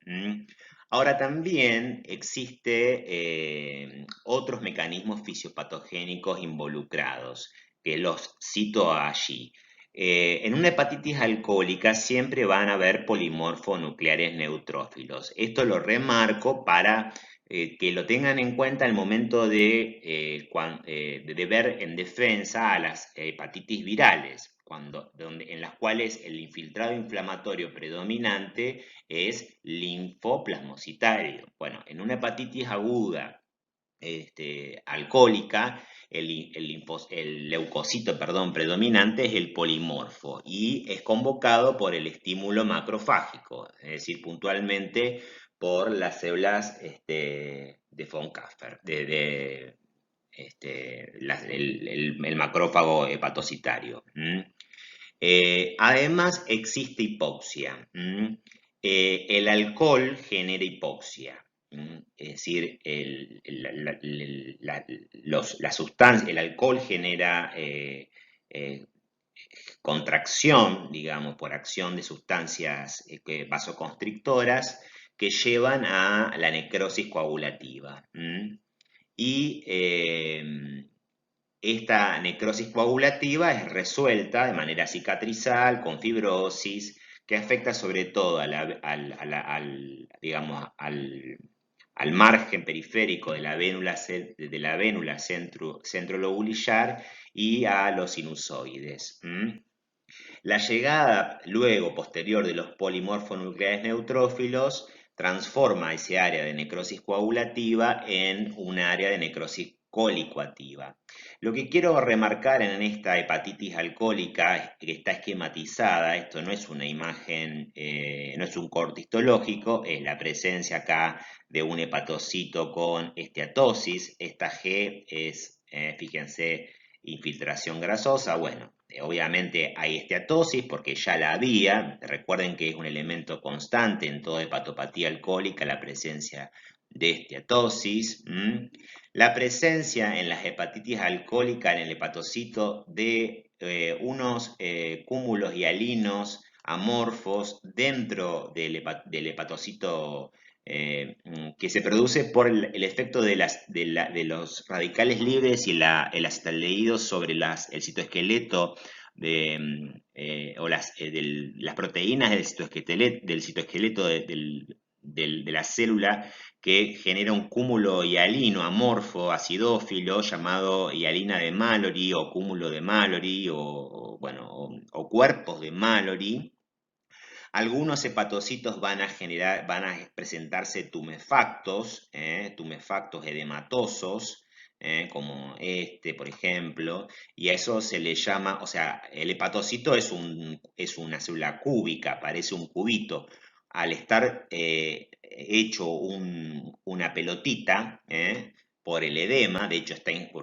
Ahora también existe otros mecanismos fisiopatogénicos involucrados, que los cito allí. En una hepatitis alcohólica siempre van a haber polimorfonucleares neutrófilos. Esto lo remarco para que lo tengan en cuenta al momento de ver en defensa a las hepatitis virales, en las cuales el infiltrado inflamatorio predominante es linfoplasmocitario. Bueno, en una hepatitis aguda alcohólica, el leucocito, predominante es el polimorfo y es convocado por el estímulo macrofágico, es decir, puntualmente por las células de von Kaffer, el macrófago hepatocitario. Además existe hipoxia. El alcohol genera hipoxia. Es decir, el alcohol genera contracción, digamos, por acción de sustancias vasoconstrictoras que llevan a la necrosis coagulativa. Y esta necrosis coagulativa es resuelta de manera cicatrizal, con fibrosis, que afecta sobre todo digamos, al margen periférico de la vénula centrolobulillar y a los sinusoides. La llegada luego posterior de los polimorfonucleares neutrófilos transforma ese área de necrosis coagulativa en un área de necrosis colicoactiva. Lo que quiero remarcar en esta hepatitis alcohólica, que está esquematizada, esto no es una imagen, no es un corte histológico, es la presencia acá de un hepatocito con esteatosis. Esta G es, fíjense, infiltración grasosa. Bueno, obviamente hay esteatosis porque ya la había. Recuerden que es un elemento constante en toda hepatopatía alcohólica la presencia de esteatosis, la presencia en las hepatitis alcohólicas en el hepatocito de unos cúmulos hialinos amorfos dentro del hepatocito que se produce por el efecto de los radicales libres y el acetaldehído sobre el citoesqueleto o las proteínas del citoesqueleto de la célula, que genera un cúmulo hialino amorfo acidófilo llamado hialina de Mallory o cúmulo de Mallory o cuerpos de Mallory. Algunos hepatocitos van a presentarse tumefactos edematosos, como este, por ejemplo, y a eso se le llama, o sea, el hepatocito es una célula cúbica, parece un cubito. Al estar hecho una pelotita, por el edema, de hecho,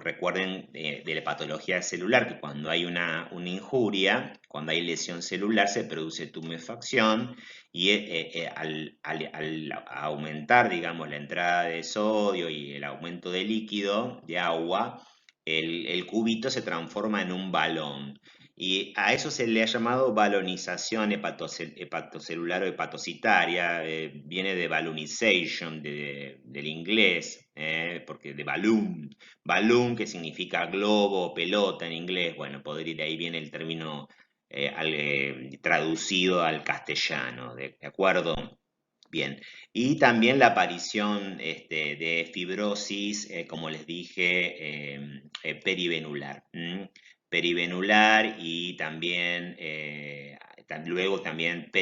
recuerden de la patología celular que cuando hay una injuria, cuando hay lesión celular, se produce tumefacción y al aumentar, digamos, la entrada de sodio y el aumento de líquido, de agua, el cubito se transforma en un balón. Y a eso se le ha llamado balonización hepatocelular o hepatocitaria, viene de balloonization, del inglés, porque de balloon que significa globo o pelota en inglés, bueno, de ahí viene el término traducido al castellano, ¿de acuerdo? Bien, y también la aparición de fibrosis, como les dije, perivenular. Perivenular y también, luego también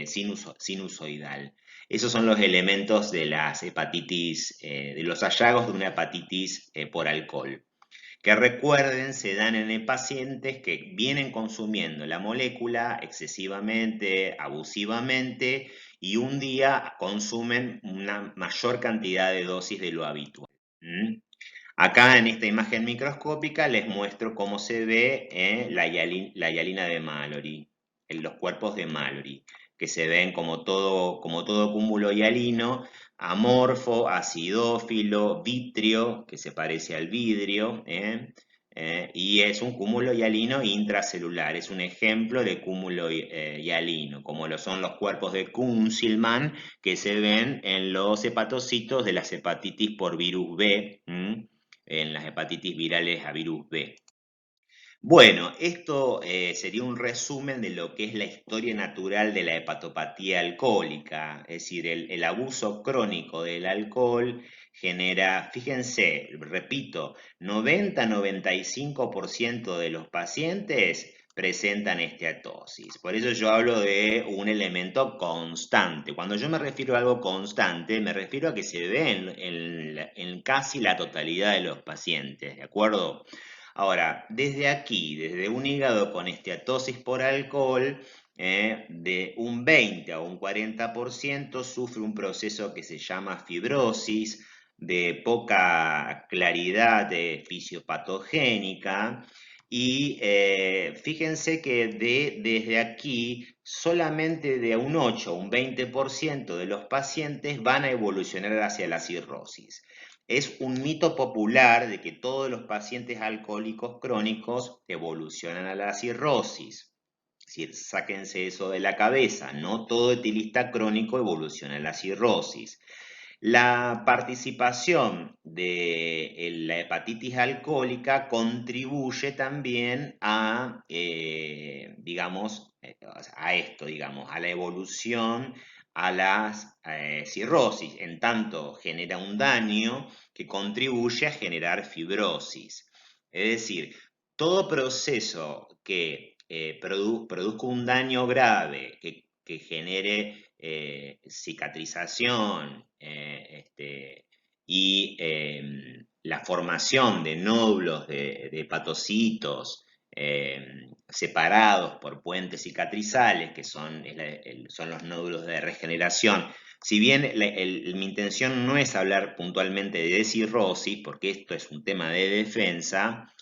sinusoidal. Esos son los elementos de las hepatitis, de los hallazgos de una hepatitis por alcohol, que recuerden se dan en pacientes que vienen consumiendo la molécula excesivamente, abusivamente, y un día consumen una mayor cantidad de dosis de lo habitual. Acá en esta imagen microscópica les muestro cómo se ve la hialina de Mallory, en los cuerpos de Mallory, que se ven como todo cúmulo hialino, amorfo, acidófilo, vitrio, que se parece al vidrio, y es un cúmulo hialino intracelular, es un ejemplo de cúmulo hialino, como lo son los cuerpos de Kunzelman, que se ven en los hepatocitos de las hepatitis por virus B, en las hepatitis virales a virus B. Bueno, esto sería un resumen de lo que es la historia natural de la hepatopatía alcohólica, es decir, el abuso crónico del alcohol genera, fíjense, repito, 90-95% de los pacientes presentan esteatosis. Por eso yo hablo de un elemento constante. Cuando yo me refiero a algo constante, me refiero a que se ve en casi la totalidad de los pacientes, ¿de acuerdo? Ahora, desde aquí, desde un hígado con esteatosis por alcohol, de un 20 a un 40% sufre un proceso que se llama fibrosis, de poca claridad fisiopatogénica, y fíjense que desde aquí solamente de un 8 a un 20% de los pacientes van a evolucionar hacia la cirrosis. Es un mito popular de que todos los pacientes alcohólicos crónicos evolucionan a la cirrosis. Es decir, sáquense eso de la cabeza, no todo etilista crónico evoluciona a la cirrosis. La participación de la hepatitis alcohólica contribuye también digamos, a esto, digamos, a la evolución a la cirrosis, en tanto genera un daño que contribuye a generar fibrosis. Es decir, todo proceso que produzca un daño grave, que genere cicatrización y la formación de nódulos de hepatocitos separados por puentes cicatrizales, que son los nódulos de regeneración. Si bien mi intención no es hablar puntualmente de cirrosis, porque esto es un tema de defensa,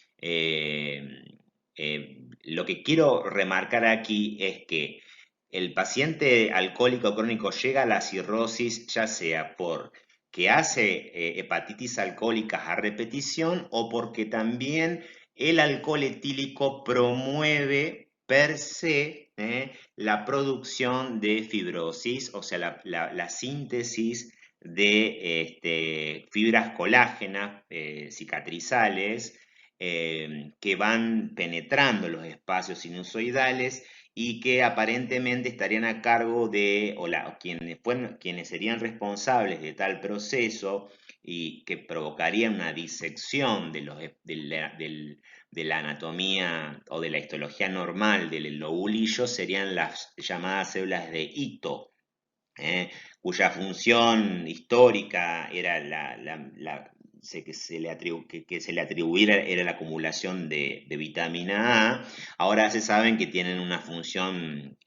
lo que quiero remarcar aquí es que el paciente alcohólico crónico llega a la cirrosis ya sea porque que hace hepatitis alcohólicas a repetición o porque también el alcohol etílico promueve per se la producción de fibrosis, o sea, la síntesis de fibras colágenas cicatrizales que van penetrando los espacios sinusoidales y que aparentemente estarían a cargo de, o quienes serían responsables de tal proceso y que provocarían una disección de la anatomía o de la histología normal del lobulillo serían las llamadas células de Ito, cuya función histórica era que se le atribuyera era la acumulación de vitamina A. Ahora se saben que tienen una función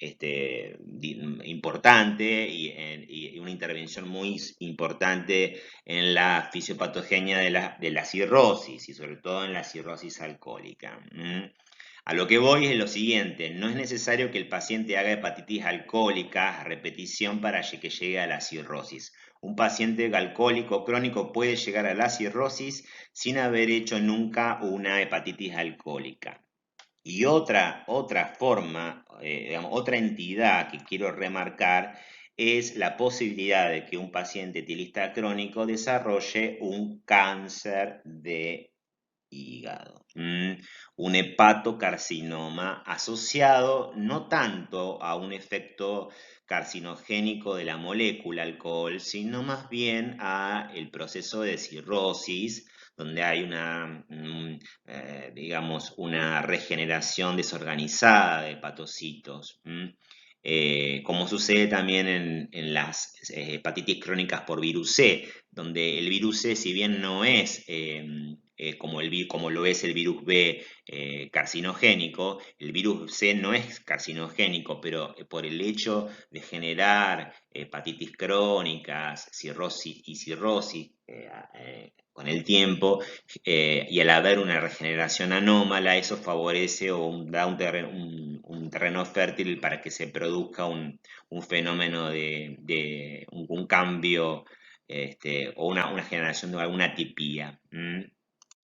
importante y una intervención muy importante en la fisiopatogenia de la cirrosis y sobre todo en la cirrosis alcohólica. A lo que voy es lo siguiente, no es necesario que el paciente haga hepatitis alcohólica a repetición para que llegue a la cirrosis. Un paciente alcohólico crónico puede llegar a la cirrosis sin haber hecho nunca una hepatitis alcohólica. Y otra forma, otra entidad que quiero remarcar es la posibilidad de que un paciente etilista crónico desarrolle un cáncer de hígado. Un hepatocarcinoma asociado no tanto a un efecto carcinogénico de la molécula alcohol, sino más bien a el proceso de cirrosis, donde hay digamos, una regeneración desorganizada de hepatocitos. Como sucede también en las hepatitis crónicas por virus C, donde el virus C, si bien no es como lo es el virus B carcinogénico, el virus C no es carcinogénico, pero por el hecho de generar hepatitis crónicas, cirrosis con el tiempo, y al haber una regeneración anómala, eso favorece o da un terreno fértil para que se produzca un fenómeno de un cambio o una generación de alguna atipía.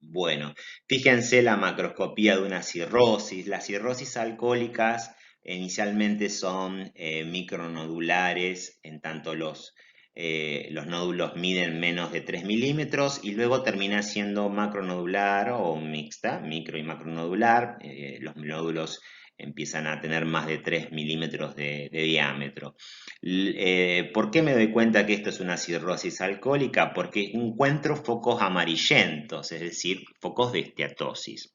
Bueno, fíjense la macroscopía de una cirrosis. Las cirrosis alcohólicas inicialmente son micronodulares, en tanto los nódulos miden menos de 3 milímetros y luego termina siendo macronodular o mixta, micro y macronodular. Los nódulos empiezan a tener más de 3 milímetros de diámetro. ¿Por qué me doy cuenta que esto es una cirrosis alcohólica? Porque encuentro focos amarillentos, es decir, focos de esteatosis.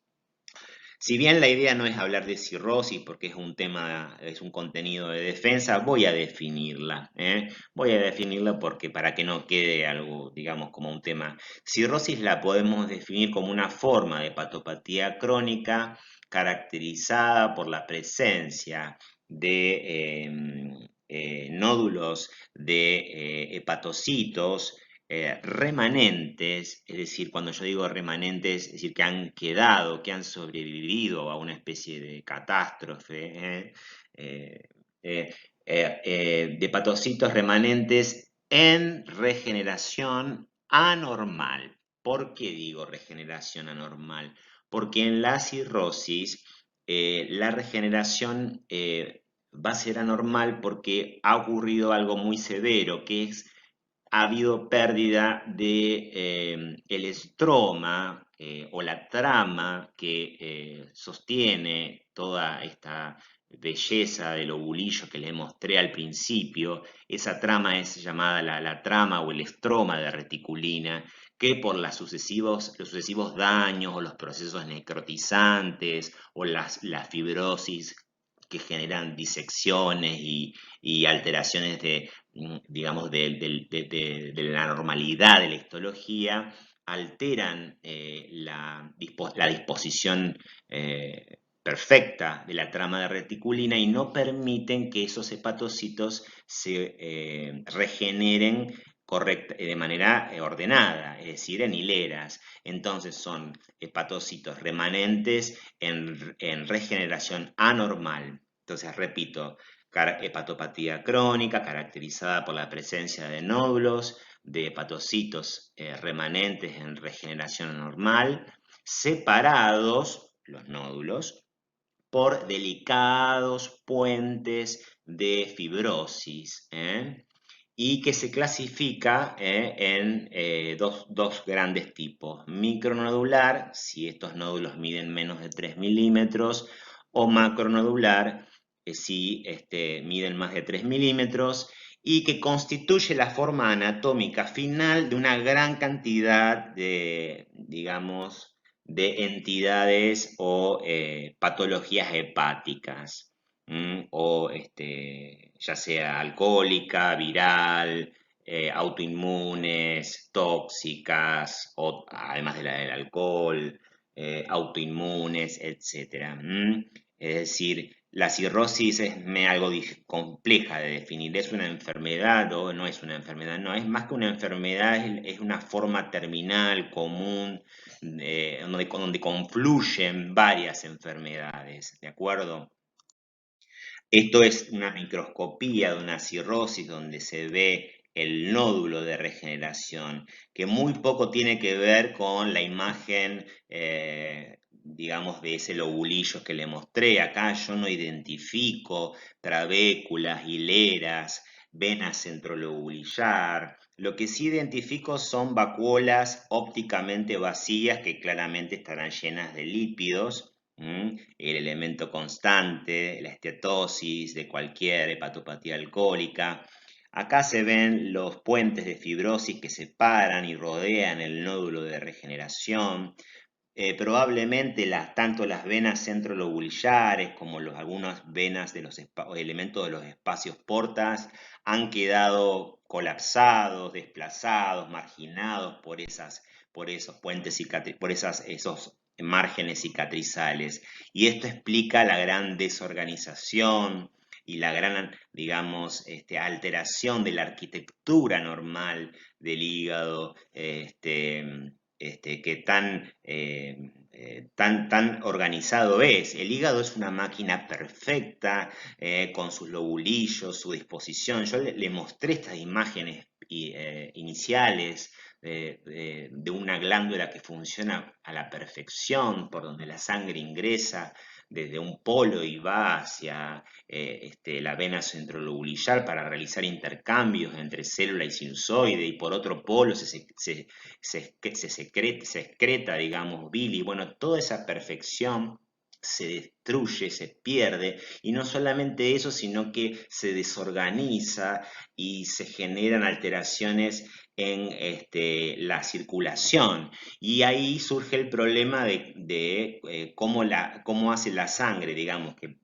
Si bien la idea no es hablar de cirrosis porque es un tema, es un contenido de defensa, voy a definirla. Voy a definirla porque para que no quede algo, digamos, como un tema. Cirrosis la podemos definir como una forma de hepatopatía crónica caracterizada por la presencia de nódulos de hepatocitos remanentes, es decir, cuando yo digo remanentes, es decir, que han quedado, que han sobrevivido a una especie de catástrofe, de hepatocitos remanentes en regeneración anormal. ¿Por qué digo regeneración anormal? Porque en la cirrosis la regeneración va a ser anormal porque ha ocurrido algo muy severo, que es ha habido pérdida de el estroma o la trama que sostiene toda esta belleza del ovulillo que les mostré al principio. Esa trama es llamada la trama o el estroma de reticulina, que por los sucesivos daños o los procesos necrotizantes o la fibrosis que generan disecciones y alteraciones digamos, de la normalidad de la histología, alteran la disposición perfecta de la trama de reticulina y no permiten que esos hepatocitos se regeneren de manera ordenada, es decir, en hileras. Entonces son hepatocitos remanentes en regeneración anormal. Entonces, repito, hepatopatía crónica caracterizada por la presencia de nódulos de hepatocitos remanentes en regeneración normal, separados, los nódulos, por delicados puentes de fibrosis, y que se clasifica en dos grandes tipos: micronodular, si estos nódulos miden menos de 3 milímetros, o macronodular, si miden más de 3 milímetros, y que constituye la forma anatómica final de una gran cantidad de, digamos, de entidades o patologías hepáticas, o ya sea alcohólica, viral, autoinmunes, tóxicas, o, además de la del alcohol, autoinmunes, etcétera. Es decir, la cirrosis es algo compleja de definir. ¿Es una enfermedad o no es una enfermedad? No, es más que una enfermedad, es una forma terminal, común, donde confluyen varias enfermedades, ¿de acuerdo? Esto es una microscopía de una cirrosis donde se ve el nódulo de regeneración, que muy poco tiene que ver con la imagen, digamos, de ese lobulillo que le mostré. Acá yo no identifico trabéculas, hileras, venas centrolobulillar. Lo que sí identifico son vacuolas ópticamente vacías que claramente estarán llenas de lípidos. El elemento constante, la esteatosis de cualquier hepatopatía alcohólica. Acá se ven los puentes de fibrosis que separan y rodean el nódulo de regeneración. Probablemente tanto las venas centrolobulillares como algunas venas de los elementos de los espacios portas han quedado colapsados, desplazados, marginados por esos puentes por esos márgenes cicatrizales. Y esto explica la gran desorganización y la gran, digamos, alteración de la arquitectura normal del hígado, que tan organizado es. El hígado es una máquina perfecta, con sus lobulillos, su disposición. Yo le mostré estas imágenes iniciales de una glándula que funciona a la perfección, por donde la sangre ingresa desde un polo y va hacia la vena centrolobulillar para realizar intercambios entre célula y sinusoide, y por otro polo se excreta, digamos, bili. Bueno, toda esa perfección se destruye, se pierde, y no solamente eso, sino que se desorganiza y se generan alteraciones en la circulación. Y ahí surge el problema de cómo hace la sangre, digamos, que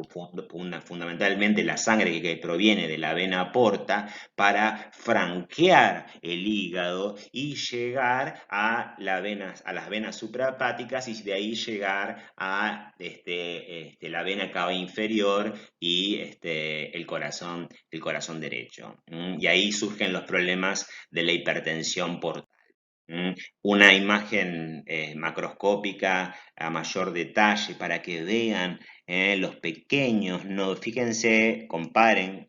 fundamentalmente la sangre que proviene de la vena porta, para franquear el hígado y llegar a las venas suprahepáticas, y de ahí llegar a la vena cava inferior y el corazón derecho. Y ahí surgen los problemas de la hipertensión portal. Una imagen macroscópica a mayor detalle para que vean los pequeños nódulos. Fíjense, comparen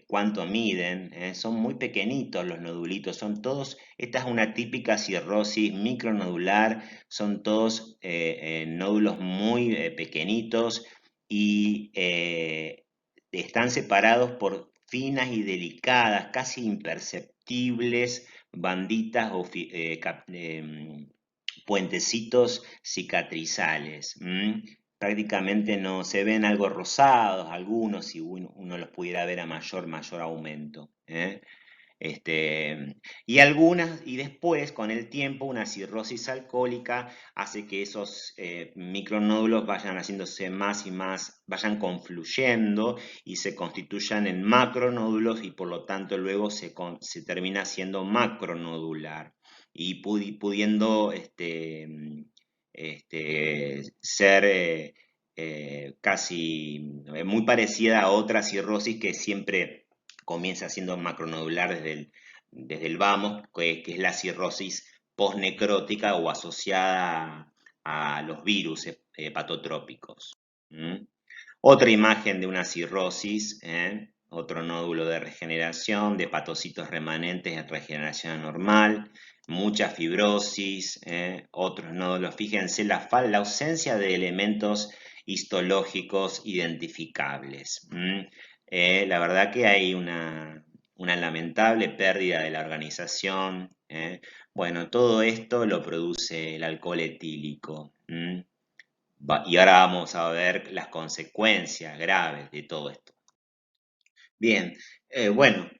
cuánto miden. Son muy pequeñitos los nodulitos. Esta es una típica cirrosis micronodular. Son todos nódulos muy pequeñitos, y están separados por finas y delicadas, casi imperceptibles banditas o puentecitos cicatrizales. Prácticamente no se ven, algo rosados algunos, si uno los pudiera ver a mayor aumento. Y después, con el tiempo, una cirrosis alcohólica hace que esos micronódulos vayan haciéndose más y más, vayan confluyendo y se constituyan en macronódulos, y por lo tanto luego se termina siendo macronodular y pudiendo ser casi muy parecida a otra cirrosis que siempre comienza siendo macronodular desde el vamos, que es la cirrosis postnecrótica o asociada a los virus hepatotrópicos. Otra imagen de una cirrosis, otro nódulo de regeneración, de hepatocitos remanentes en regeneración anormal, mucha fibrosis, otros nódulos. Fíjense la ausencia de elementos histológicos identificables. La verdad que hay una lamentable pérdida de la organización. Bueno, todo esto lo produce el alcohol etílico. Y ahora vamos a ver las consecuencias graves de todo esto. Bien, bueno,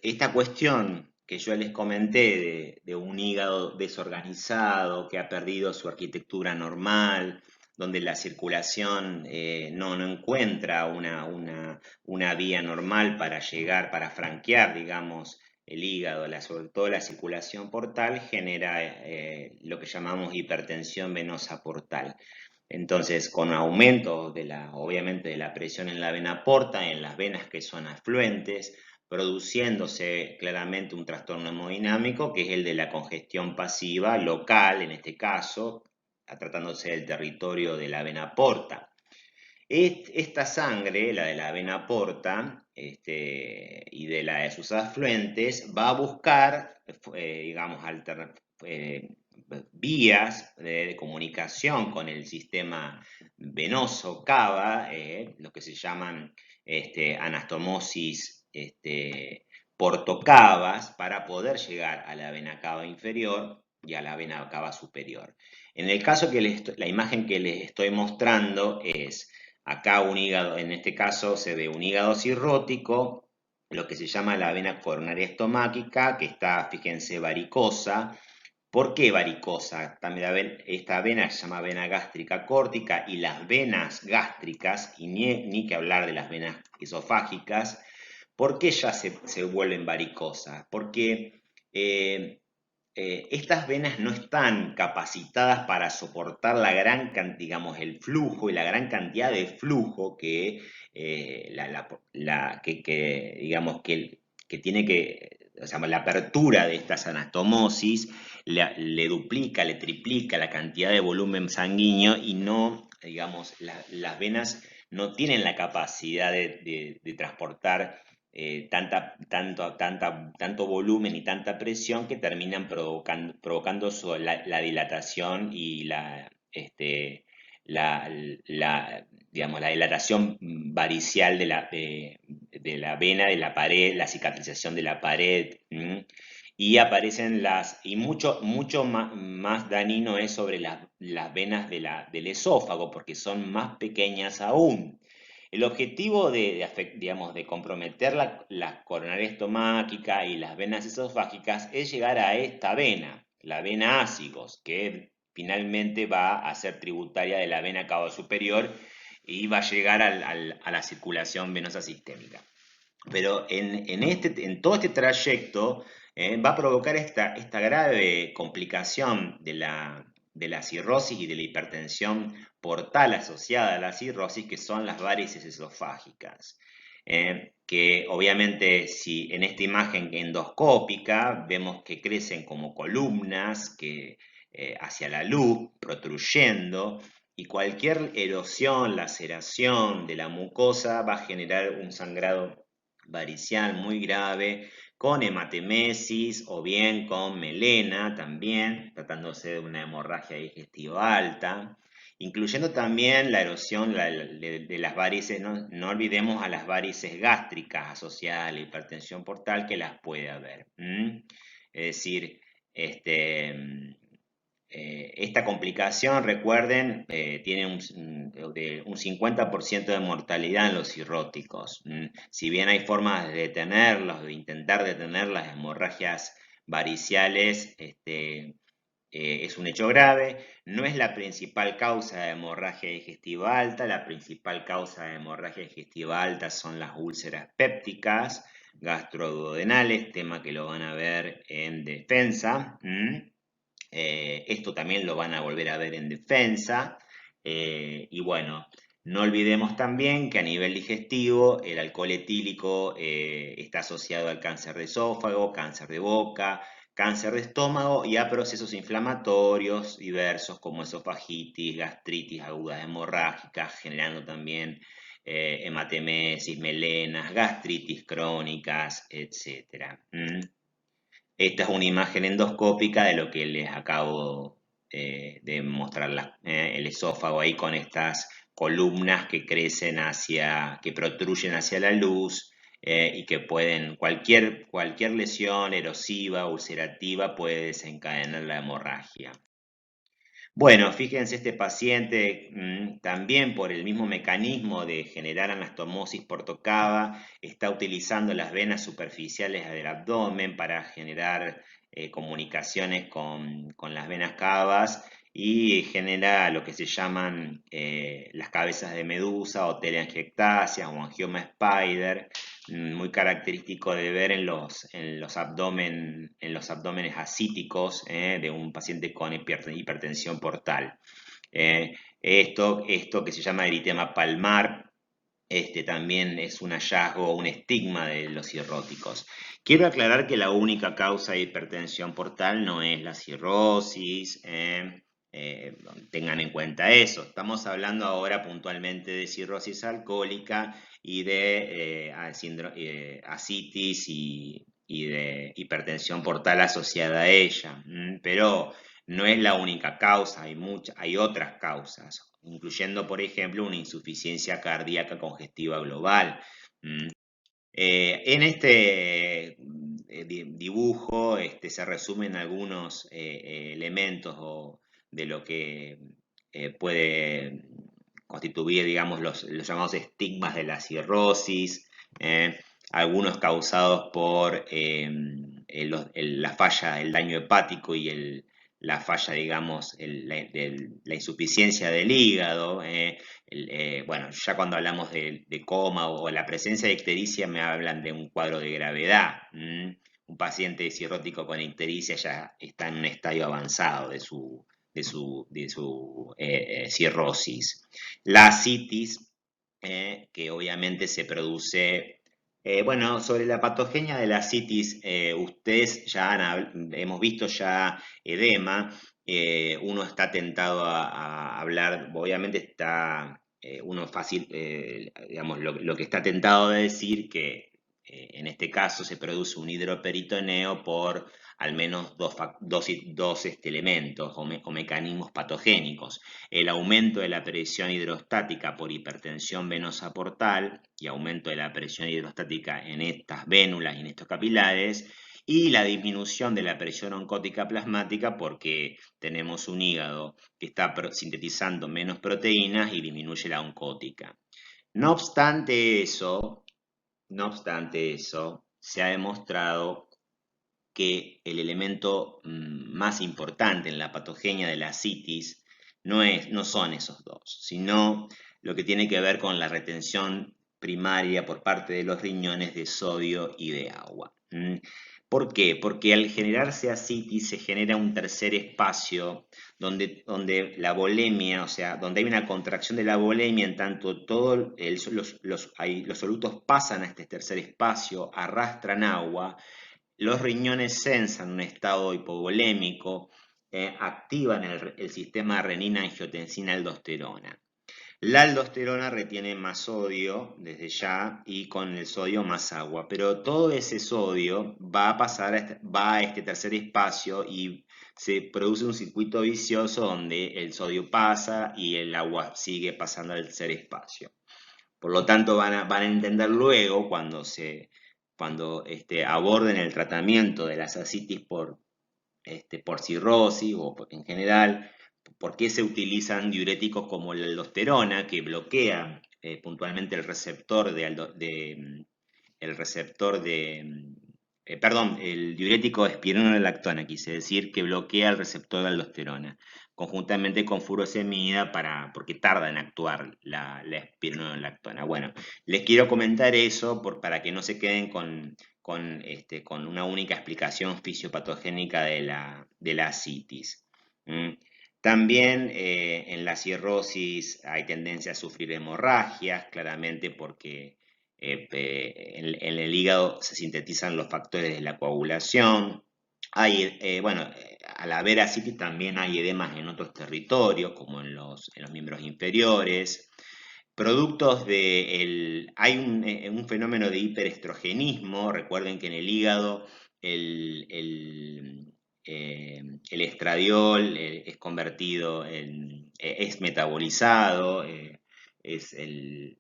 esta cuestión que yo les comenté de un hígado desorganizado que ha perdido su arquitectura normal, donde la circulación no encuentra una vía normal para llegar, para franquear, digamos, el hígado, sobre todo la circulación portal, genera lo que llamamos hipertensión venosa portal. Entonces, con aumento obviamente, de la presión en la vena porta, en las venas que son afluentes, produciéndose claramente un trastorno hemodinámico, que es el de la congestión pasiva local, en este caso, tratándose del territorio de la vena porta. Esta sangre, la de la vena porta y de sus afluentes, va a buscar, digamos, vías de comunicación con el sistema venoso cava, lo que se llaman anastomosis portocavas, para poder llegar a la vena cava inferior y a la vena cava superior. En el caso la imagen que les estoy mostrando es acá un hígado, en este caso se ve un hígado cirrótico, lo que se llama la vena coronaria estomáquica, que está, fíjense, varicosa. ¿Por qué varicosa? Esta vena se llama vena gástrica córtica, y las venas gástricas, y ni que hablar de las venas esofágicas, ¿por qué ya se vuelven varicosas? Porque estas venas no están capacitadas para soportar digamos, el flujo y la gran cantidad de flujo que, digamos, que tiene o sea, la apertura de estas anastomosis le duplica, le triplica la cantidad de volumen sanguíneo, y no, digamos, las venas no tienen la capacidad de transportar tanto volumen y tanta presión, que terminan provocando la dilatación y digamos, la dilatación varicial de la vena, de la pared, la cicatrización de la pared. Y aparecen y mucho más dañino es sobre las venas del esófago, porque son más pequeñas aún. El objetivo digamos, de comprometer la coronaria estomáquica y las venas esofágicas es llegar a esta vena, la vena ácigos, que finalmente va a ser tributaria de la vena cava superior y va a llegar a la circulación venosa sistémica. Pero en todo este trayecto va a provocar esta grave complicación de la cirrosis y de la hipertensión portal asociada a la cirrosis, que son las varices esofágicas. Que obviamente, si en esta imagen endoscópica vemos que crecen como columnas hacia la luz, protruyendo, y cualquier erosión, laceración de la mucosa va a generar un sangrado varicial muy grave, con hematemesis o bien con melena también, tratándose de una hemorragia digestiva alta, incluyendo también la erosión de las varices. No olvidemos a las varices gástricas asociadas a la hipertensión portal, que las puede haber. Es decir, esta complicación, recuerden, tiene un 50% de mortalidad en los cirróticos. Si bien hay formas de detenerlos, de intentar detener las hemorragias variciales, es un hecho grave. No es la principal causa de hemorragia digestiva alta. La principal causa de hemorragia digestiva alta son las úlceras pépticas gastroduodenales, tema que lo van a ver en defensa. Esto también lo van a volver a ver en defensa. Y bueno, no olvidemos también que a nivel digestivo el alcohol etílico está asociado al cáncer de esófago, cáncer de boca, cáncer de estómago y a procesos inflamatorios diversos como esofagitis, gastritis agudas hemorrágicas, generando también hematemesis, melenas, gastritis crónicas, etc. Esta es una imagen endoscópica de lo que les acabo de mostrar, el esófago ahí con estas columnas que crecen que protruyen hacia la luz y que pueden, cualquier lesión erosiva, ulcerativa puede desencadenar la hemorragia. Bueno, fíjense, este paciente también por el mismo mecanismo de generar anastomosis por tocaba, está utilizando las venas superficiales del abdomen para generar comunicaciones con las venas cavas y genera lo que se llaman las cabezas de medusa o telangiectasias o angioma spider, muy característico de ver en los abdómenes ascíticos de un paciente con hipertensión portal. Esto que se llama eritema palmar, también es un hallazgo, un estigma de los cirróticos. Quiero aclarar que la única causa de hipertensión portal no es la cirrosis, tengan en cuenta eso. Estamos hablando ahora puntualmente de cirrosis alcohólica y de ascitis y de hipertensión portal asociada a ella, pero no es la única causa, hay otras causas, incluyendo, por ejemplo, una insuficiencia cardíaca congestiva global. En este dibujo se resumen algunos elementos de lo que puede constituir, digamos, los llamados estigmas de la cirrosis, algunos causados por la falla, el daño hepático y la falla, digamos, la insuficiencia del hígado. Bueno, ya cuando hablamos de coma o la presencia de ictericia me hablan de un cuadro de gravedad. Un paciente cirrótico con ictericia ya está en un estadio avanzado de su cirrosis. La ascitis, que obviamente se produce. Bueno, sobre la patogenia de la ascitis, ustedes ya hemos visto ya edema. Uno está tentado a hablar, obviamente está uno fácil, digamos, lo que está tentado de decir que en este caso se produce un hidroperitoneo por al menos dos elementos o mecanismos patogénicos. El aumento de la presión hidrostática por hipertensión venosa portal y aumento de la presión hidrostática en estas vénulas y en estos capilares, y la disminución de la presión oncótica plasmática porque tenemos un hígado que está sintetizando menos proteínas y disminuye la oncótica. No obstante eso, se ha demostrado que el elemento más importante en la patogenia de la ascitis no son esos dos, sino lo que tiene que ver con la retención primaria por parte de los riñones de sodio y de agua. ¿Por qué? Porque al generarse ascitis se genera un tercer espacio donde la volemia, o sea, donde hay una contracción de la volemia, en tanto todos los solutos pasan a este tercer espacio, arrastran agua, los riñones sensan un estado hipovolémico, activan el sistema renina-angiotensina-aldosterona. La aldosterona retiene más sodio desde ya y con el sodio más agua, pero todo ese sodio va a este tercer espacio y se produce un circuito vicioso donde el sodio pasa y el agua sigue pasando al tercer espacio. Por lo tanto, van a entender luego cuando aborden el tratamiento de las ascitis por cirrosis o en general, por qué se utilizan diuréticos como la aldosterona, que bloquea puntualmente el diurético espironolactona, quise decir, que bloquea el receptor de aldosterona, conjuntamente con furosemida porque tarda en actuar la espironolactona. Bueno, les quiero comentar eso para que no se queden con una única explicación fisiopatogénica de la ascitis. También en la cirrosis hay tendencia a sufrir hemorragias, claramente porque en el hígado se sintetizan los factores de la coagulación. Al haber ascitis también hay edemas en otros territorios, como en los miembros inferiores. productos hay un fenómeno de hiperestrogenismo. Recuerden que en el hígado el estradiol es convertido es metabolizado, es el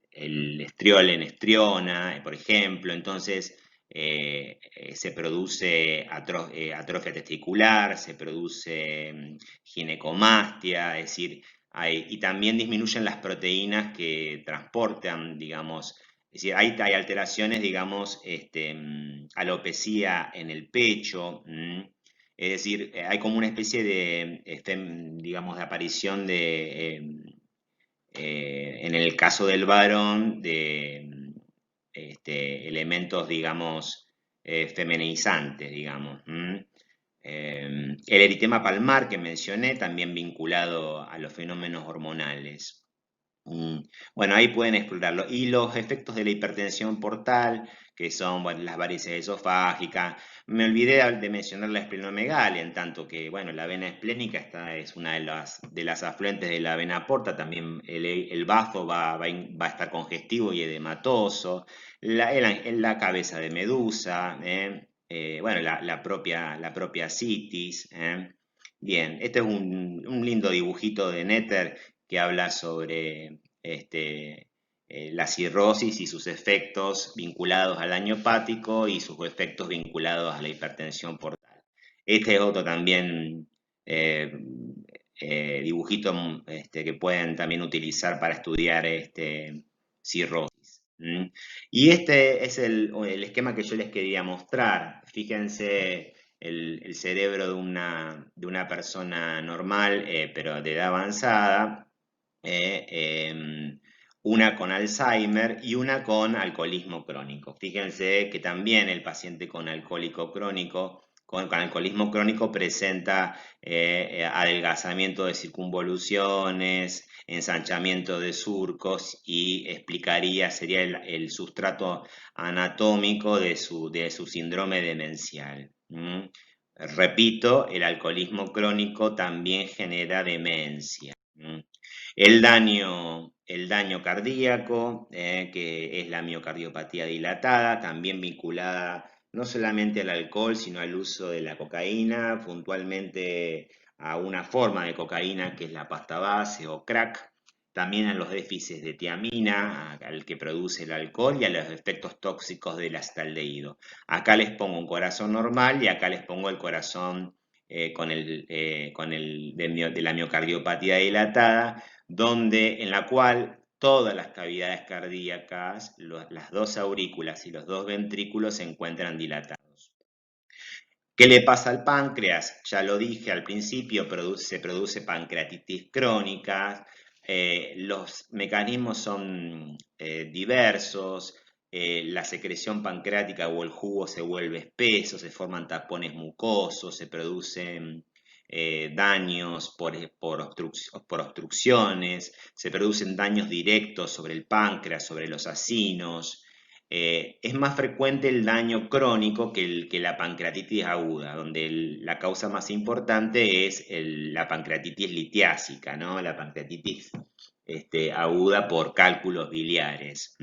estriol en estriona, por ejemplo. Entonces se produce atrofia testicular, se produce ginecomastia, es decir, y también disminuyen las proteínas que transportan, digamos, es decir, hay alteraciones, digamos, alopecia en el pecho, es decir, hay como una especie de, digamos, de aparición en el caso del varón, de elementos, digamos, feminizantes, digamos. El eritema palmar que mencioné, también vinculado a los fenómenos hormonales. Bueno, ahí pueden explorarlo. Y los efectos de la hipertensión portal, que son bueno, las varices esofágicas. Me olvidé de mencionar la esplenomegalia, en tanto que, bueno, la vena esplénica es una de las afluentes de la vena porta. También el bazo va a estar congestivo y edematoso. La cabeza de medusa, bueno, la propia citis. Bien, este es un lindo dibujito de Netter que habla sobre la cirrosis y sus efectos vinculados al daño hepático y sus efectos vinculados a la hipertensión portal. Este es otro también eh, dibujito que pueden también utilizar para estudiar cirrosis. Y este es el esquema que yo les quería mostrar. Fíjense el cerebro de una persona normal, pero de edad avanzada, una con Alzheimer y una con alcoholismo crónico. Fíjense que también el paciente con alcoholismo crónico presenta adelgazamiento de circunvoluciones, ensanchamiento de surcos y sería el sustrato anatómico de su síndrome demencial. Repito, el alcoholismo crónico también genera demencia. El daño cardíaco, que es la miocardiopatía dilatada, también vinculada no solamente al alcohol, sino al uso de la cocaína, puntualmente a una forma de cocaína que es la pasta base o crack, también a los déficits de tiamina, al que produce el alcohol y a los efectos tóxicos del acetaldehído. Acá les pongo un corazón normal y acá les pongo el corazón de la miocardiopatía dilatada, en la cual todas las cavidades cardíacas, las dos aurículas y los dos ventrículos se encuentran dilatados. ¿Qué le pasa al páncreas? Ya lo dije al principio, se produce pancreatitis crónica. Los mecanismos son diversos. La secreción pancreática o el jugo se vuelve espeso, se forman tapones mucosos, se producen daños por obstrucciones, se producen daños directos sobre el páncreas, sobre los acinos. Es más frecuente el daño crónico que la pancreatitis aguda, donde la causa más importante es la pancreatitis litiásica, ¿no? La pancreatitis aguda por cálculos biliares.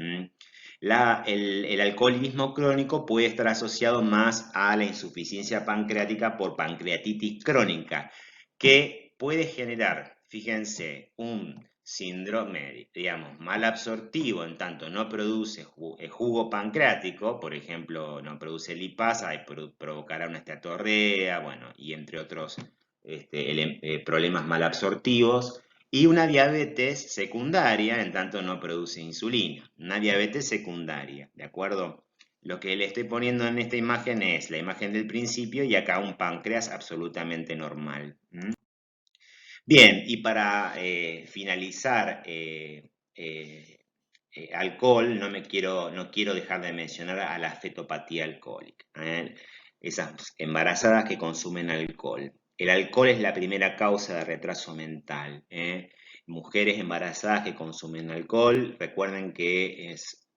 El alcoholismo crónico puede estar asociado más a la insuficiencia pancreática por pancreatitis crónica, que puede generar, fíjense, un síndrome, digamos, malabsortivo, en tanto no produce jugo pancreático, por ejemplo, no produce lipasa y provocará una esteatorrea, bueno, y entre otros problemas malabsortivos. Y una diabetes secundaria, en tanto no produce insulina. Una diabetes secundaria, ¿de acuerdo? Lo que le estoy poniendo en esta imagen es la imagen del principio y acá un páncreas absolutamente normal. Bien, y para finalizar, alcohol, no quiero dejar de mencionar a la fetopatía alcohólica. Esas embarazadas que consumen alcohol. El alcohol es la primera causa de retraso mental. Mujeres embarazadas que consumen alcohol, recuerden que es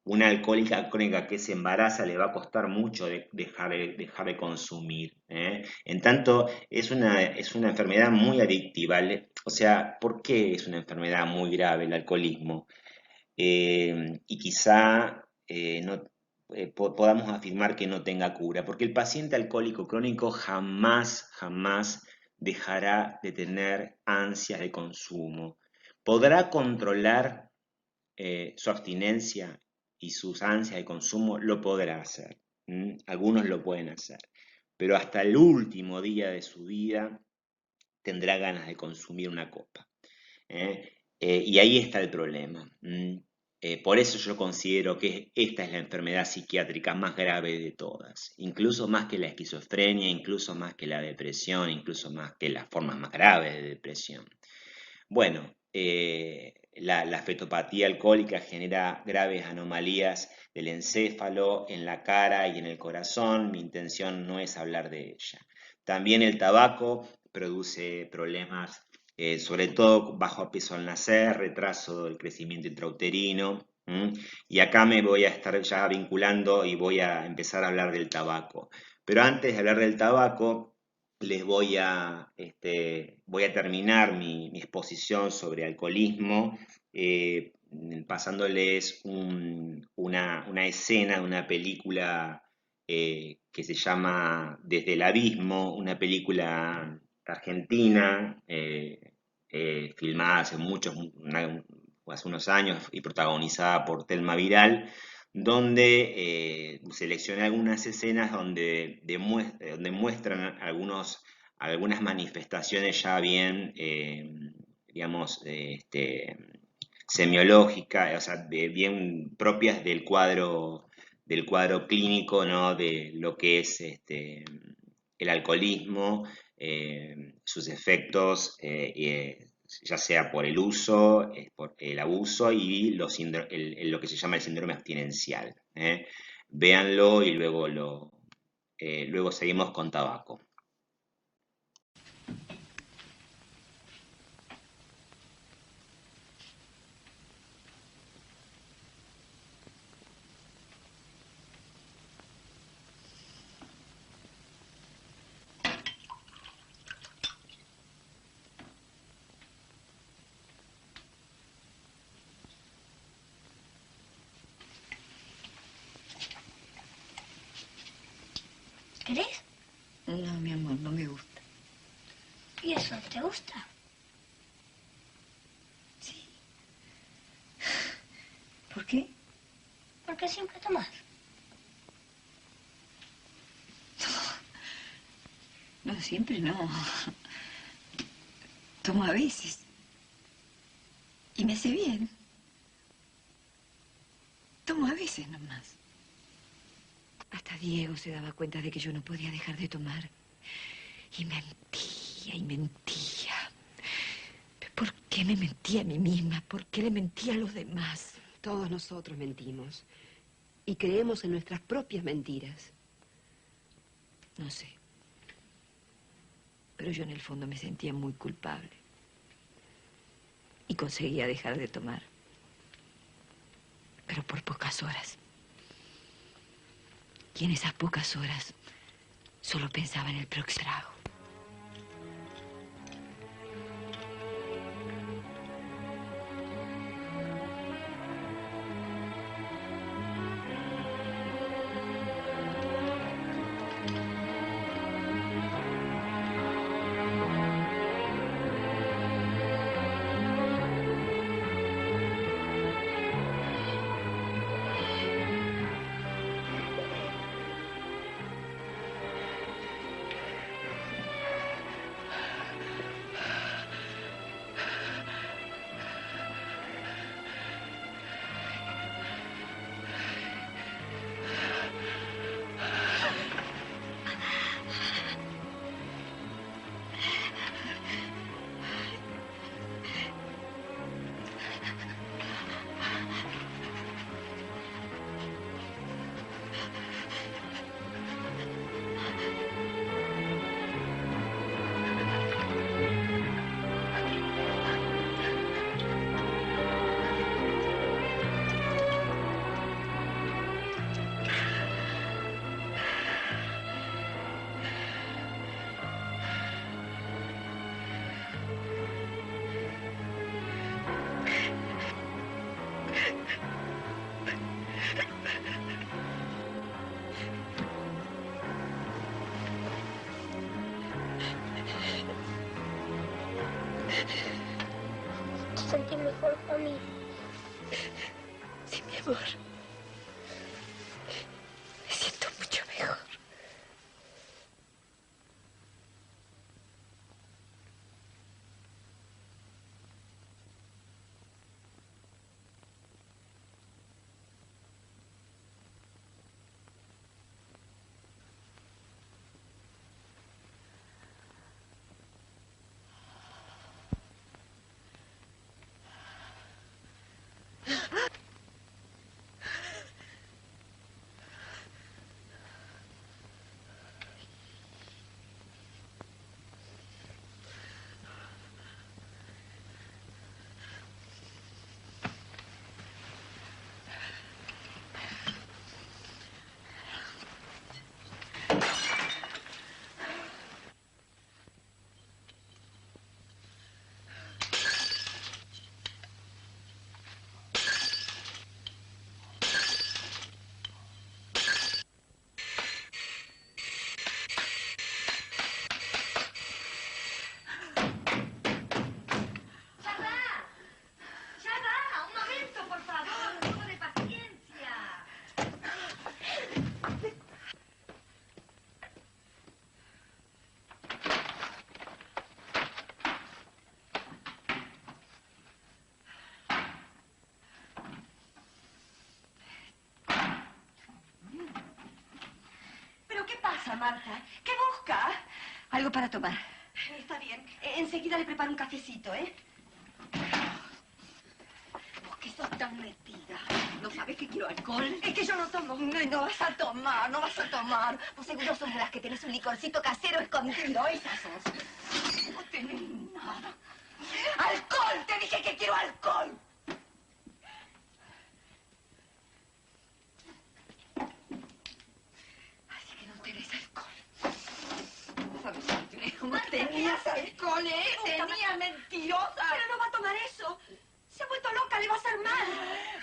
una alcohólica crónica que se embaraza le va a costar mucho dejar de consumir, ¿eh? En tanto, es una enfermedad muy adictiva. O sea, ¿por qué es una enfermedad muy grave el alcoholismo? Y quizá no, podamos afirmar que no tenga cura, porque el paciente alcohólico crónico jamás dejará de tener ansias de consumo. Podrá controlar su abstinencia y sus ansias de consumo, lo podrá hacer. Algunos lo pueden hacer, pero hasta el último día de su vida tendrá ganas de consumir una copa. ¿Eh? Y ahí está el problema. Por eso yo considero que esta es la enfermedad psiquiátrica más grave de todas, incluso más que la esquizofrenia, incluso más que la depresión, incluso más que las formas más graves de depresión. Bueno, la fetopatía alcohólica genera graves anomalías del encéfalo, en la cara y en el corazón. Mi intención no es hablar de ella. También el tabaco produce problemas, sobre todo bajo peso al nacer, retraso del crecimiento intrauterino. Y acá me voy a estar ya vinculando y voy a empezar a hablar del tabaco. Pero antes de hablar del tabaco, les voy a terminar mi exposición sobre alcoholismo, pasándoles una escena de una película que se llama Desde el Abismo, una película argentina, filmada hace unos años y protagonizada por Telma Viral, donde seleccioné algunas escenas donde muestran algunas manifestaciones ya bien, digamos, semiológicas, o sea, bien propias del cuadro clínico, ¿no? De lo que es el alcoholismo, sus efectos, ya sea por el uso, por el abuso y lo que se llama el síndrome abstinencial. Véanlo y luego seguimos con tabaco. ¿Querés? No, mi amor, no me gusta. ¿Y eso te gusta? Sí. ¿Por qué? Porque siempre tomás. No, siempre no. Tomo a veces. Y me hace bien. Tomo a veces nomás. Hasta Diego se daba cuenta de que yo no podía dejar de tomar. Y mentía y mentía. ¿Por qué me mentía a mí misma? ¿Por qué le mentía a los demás? Todos nosotros mentimos. Y creemos en nuestras propias mentiras. No sé. Pero yo en el fondo me sentía muy culpable. Y conseguía dejar de tomar. Pero por pocas horas. Y en esas pocas horas solo pensaba en el próximo trago. mejor familia. Sí, mi amor. Me siento mucho mejor. ¿Pero qué pasa, Marta? ¿Qué busca? Algo para tomar. Está bien. Enseguida le preparo un cafecito, ¿eh? ¿Por qué sos tan metida? ¿No sabes que quiero alcohol? Es que yo no tomo. No vas a tomar, no vas a tomar. Vos seguro sos de las que tenés un licorcito casero escondido. Esas sos. No tenés nada. ¡Alcohol! Te dije que quiero alcohol. Así que no tenés alcohol. ¿Sabes qué? ¿Cómo tenías alcohol, eh? Tenías mentirosa. Pero no va a tomar eso. Se ha vuelto loca, le va a hacer mal.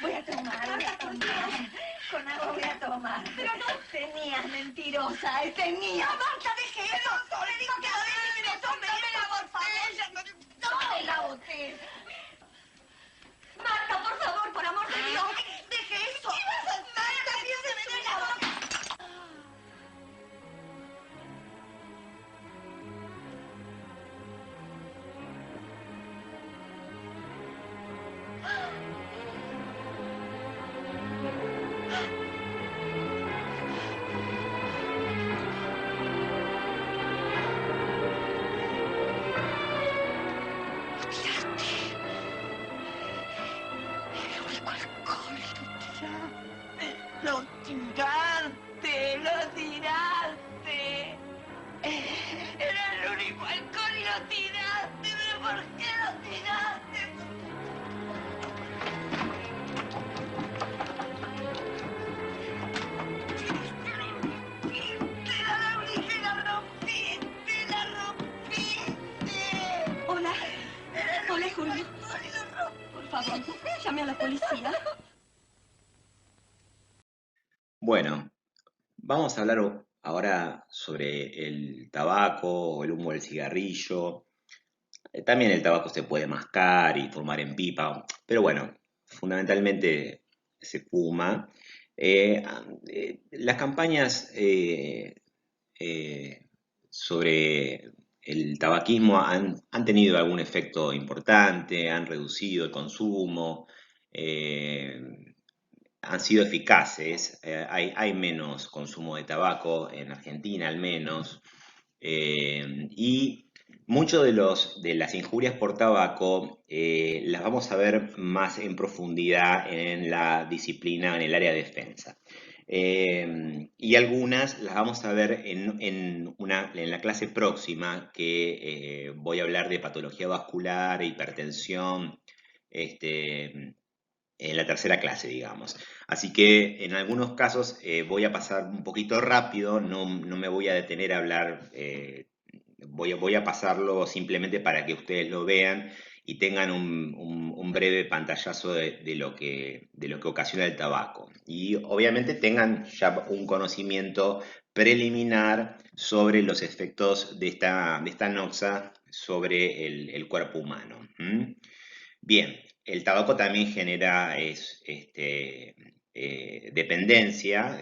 Voy a tomar, voy a tomar. Con agua voy a tomar. Pero no tenías mentirosa, tenía. Marta, deje eso. Le digo que lo deje, que no tome la botella. Tome la botella. Marta, por favor, por amor de Dios, deje eso. ¿Qué vas a hacer? Marta, piénseme la boca. Lo tiraste, lo tiraste. Era el único alcohol y lo tiraste. ¿Pero por qué lo tiraste? Hola. Hola, Julio. Por favor, llame a la policía. Bueno, vamos a hablar ahora sobre el tabaco o el humo del cigarrillo. También el tabaco se puede mascar y fumar en pipa, pero bueno, fundamentalmente se fuma. Las campañas eh, sobre el tabaquismo han tenido algún efecto importante, han reducido el consumo, eh, han sido eficaces. Hay menos consumo de tabaco en Argentina al menos. Y muchos de las injurias por tabaco las vamos a ver más en profundidad en la disciplina, en el área de defensa. Y algunas las vamos a ver en la clase próxima, que voy a hablar de patología vascular, hipertensión, en la tercera clase, digamos. Así que en algunos casos voy a pasar un poquito rápido, no me voy a detener a hablar, voy a pasarlo simplemente para que ustedes lo vean y tengan un breve pantallazo de lo que ocasiona el tabaco. Y obviamente tengan ya un conocimiento preliminar sobre los efectos de esta noxa sobre el cuerpo humano. ¿Mm? Bien, el tabaco también genera dependencia,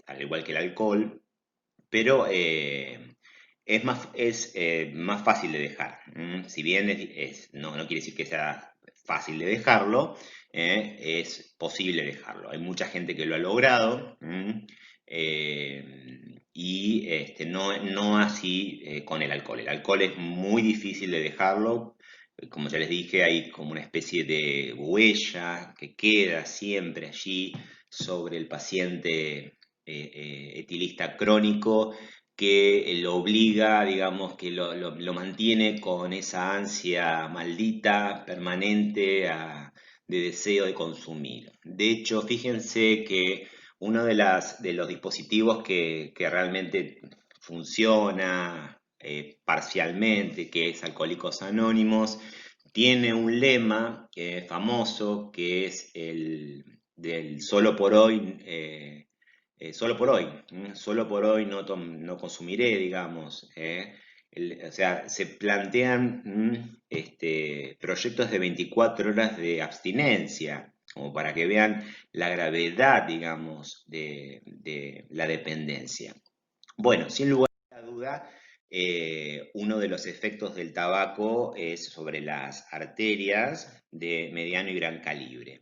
al igual que el alcohol, pero es más fácil de dejar. Si bien no quiere decir que sea fácil de dejarlo, es posible dejarlo. Hay mucha gente que lo ha logrado, y no así con el alcohol. El alcohol es muy difícil de dejarlo. Como ya les dije, hay como una especie de huella que queda siempre allí sobre el paciente etilista crónico, que lo obliga, digamos, que lo mantiene con esa ansia maldita, permanente, de deseo de consumir. De hecho, fíjense que uno de los dispositivos que realmente funciona parcialmente, que es Alcohólicos Anónimos, tiene un lema famoso, que es el del solo por hoy. Solo por hoy, solo por hoy no consumiré, digamos. O sea, se plantean proyectos de 24 horas de abstinencia, como para que vean la gravedad, digamos, de la dependencia. Bueno, sin lugar a duda, uno de los efectos del tabaco es sobre las arterias de mediano y gran calibre.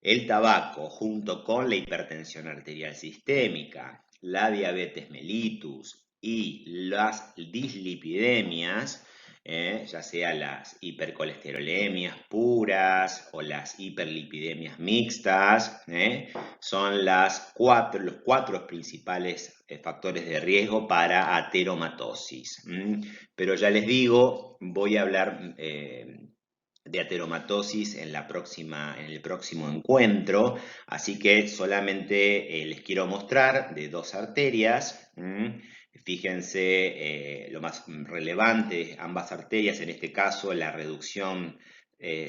El tabaco, junto con la hipertensión arterial sistémica, la diabetes mellitus y las dislipidemias, ya sea las hipercolesterolemias puras o las hiperlipidemias mixtas, son los cuatro principales factores de riesgo para ateromatosis. Pero ya les digo, voy a hablar de ateromatosis en el próximo encuentro, así que solamente les quiero mostrar de dos arterias. Fíjense, lo más relevante, ambas arterias, en este caso la reducción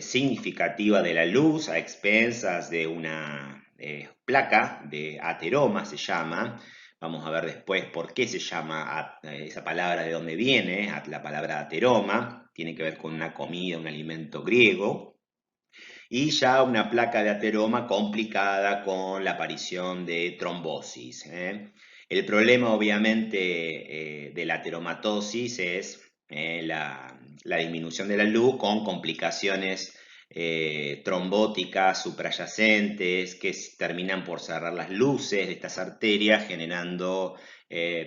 significativa de la luz a expensas de una placa de ateroma, se llama. Vamos a ver después por qué se llama esa palabra, de dónde viene la palabra ateroma. Tiene que ver con una comida, un alimento griego. Y ya una placa de ateroma complicada con la aparición de trombosis. El problema, obviamente, de la ateromatosis es la disminución de la luz con complicaciones trombóticas suprayacentes que terminan por cerrar las luces de estas arterias, generando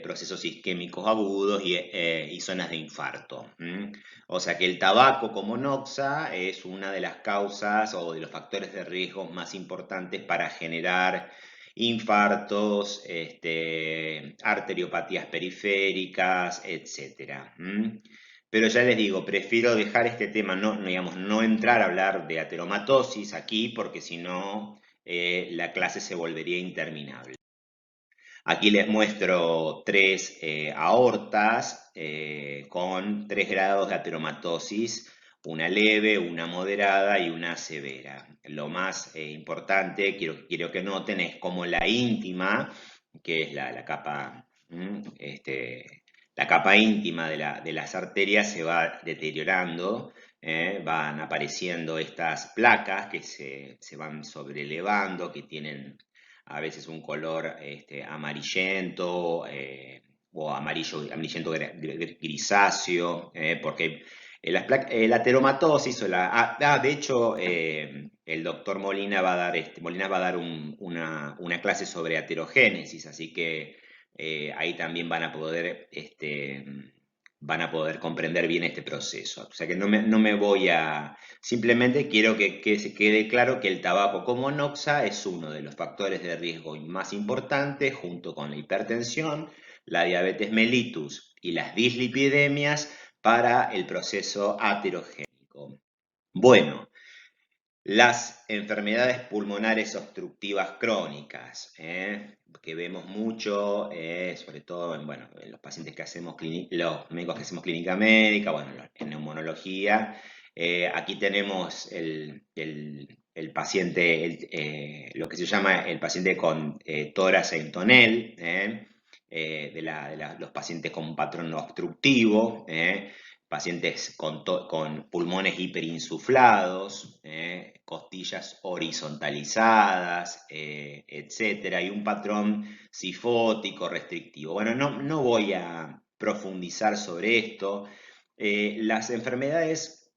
procesos isquémicos agudos y zonas de infarto. O sea que el tabaco como noxa es una de las causas o de los factores de riesgo más importantes para generar infartos, arteriopatías periféricas, etc. Pero ya les digo, prefiero dejar este tema, no entrar a hablar de ateromatosis aquí, porque si no la clase se volvería interminable. Aquí les muestro tres aortas con 3 grados de ateromatosis, una leve, una moderada y una severa. Lo más importante, quiero que noten, es como la íntima, que es la capa, la capa íntima de las arterias, se va deteriorando. Van apareciendo estas placas que se van sobrelevando, que tienen a veces un color amarillento o amarillento grisáceo, porque la ateromatosis de hecho, el doctor Molina va a dar una clase sobre aterogénesis, así que ahí también van a poder comprender bien este proceso. O sea que no me voy a... Simplemente quiero que se quede claro que el tabaco como noxa es uno de los factores de riesgo más importantes, junto con la hipertensión, la diabetes mellitus y las dislipidemias, para el proceso aterogénico. Bueno, las enfermedades pulmonares obstructivas crónicas, que vemos mucho, sobre todo en los pacientes que hacemos los médicos que hacemos clínica médica, en neumonología. Aquí tenemos el paciente, lo que se llama el paciente con tórax en tonel, de los pacientes con un patrón obstructivo. pacientes con pulmones hiperinsuflados, costillas horizontalizadas, etcétera, y un patrón sifótico restrictivo. Bueno, no voy a profundizar sobre esto. Las enfermedades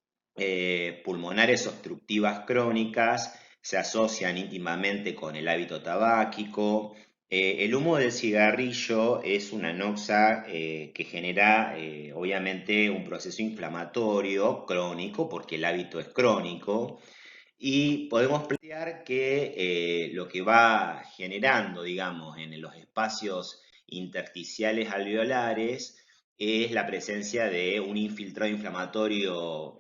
pulmonares obstructivas crónicas se asocian íntimamente con el hábito tabáquico. El humo del cigarrillo es una noxa que genera obviamente un proceso inflamatorio crónico, porque el hábito es crónico, y podemos plantear que lo que va generando, digamos, en los espacios intersticiales alveolares es la presencia de un infiltrado inflamatorio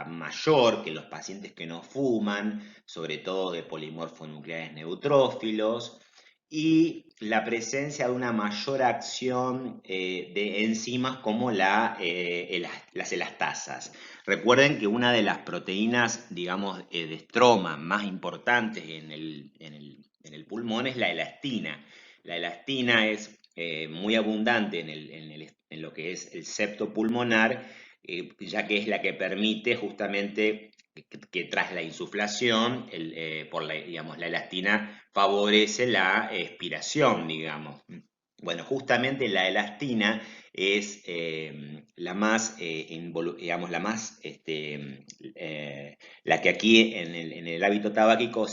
mayor que los pacientes que no fuman, sobre todo de polimorfonucleares neutrófilos, y la presencia de una mayor acción de enzimas como las elastasas. Recuerden que una de las proteínas, digamos, de estroma más importantes en el pulmón es la elastina. La elastina es muy abundante en lo que es el septo pulmonar, ya que es la que permite justamente que tras la insuflación, digamos, la elastina favorece la expiración, digamos. Bueno, justamente la elastina es la más, digamos, la que aquí en el hábito tabáquico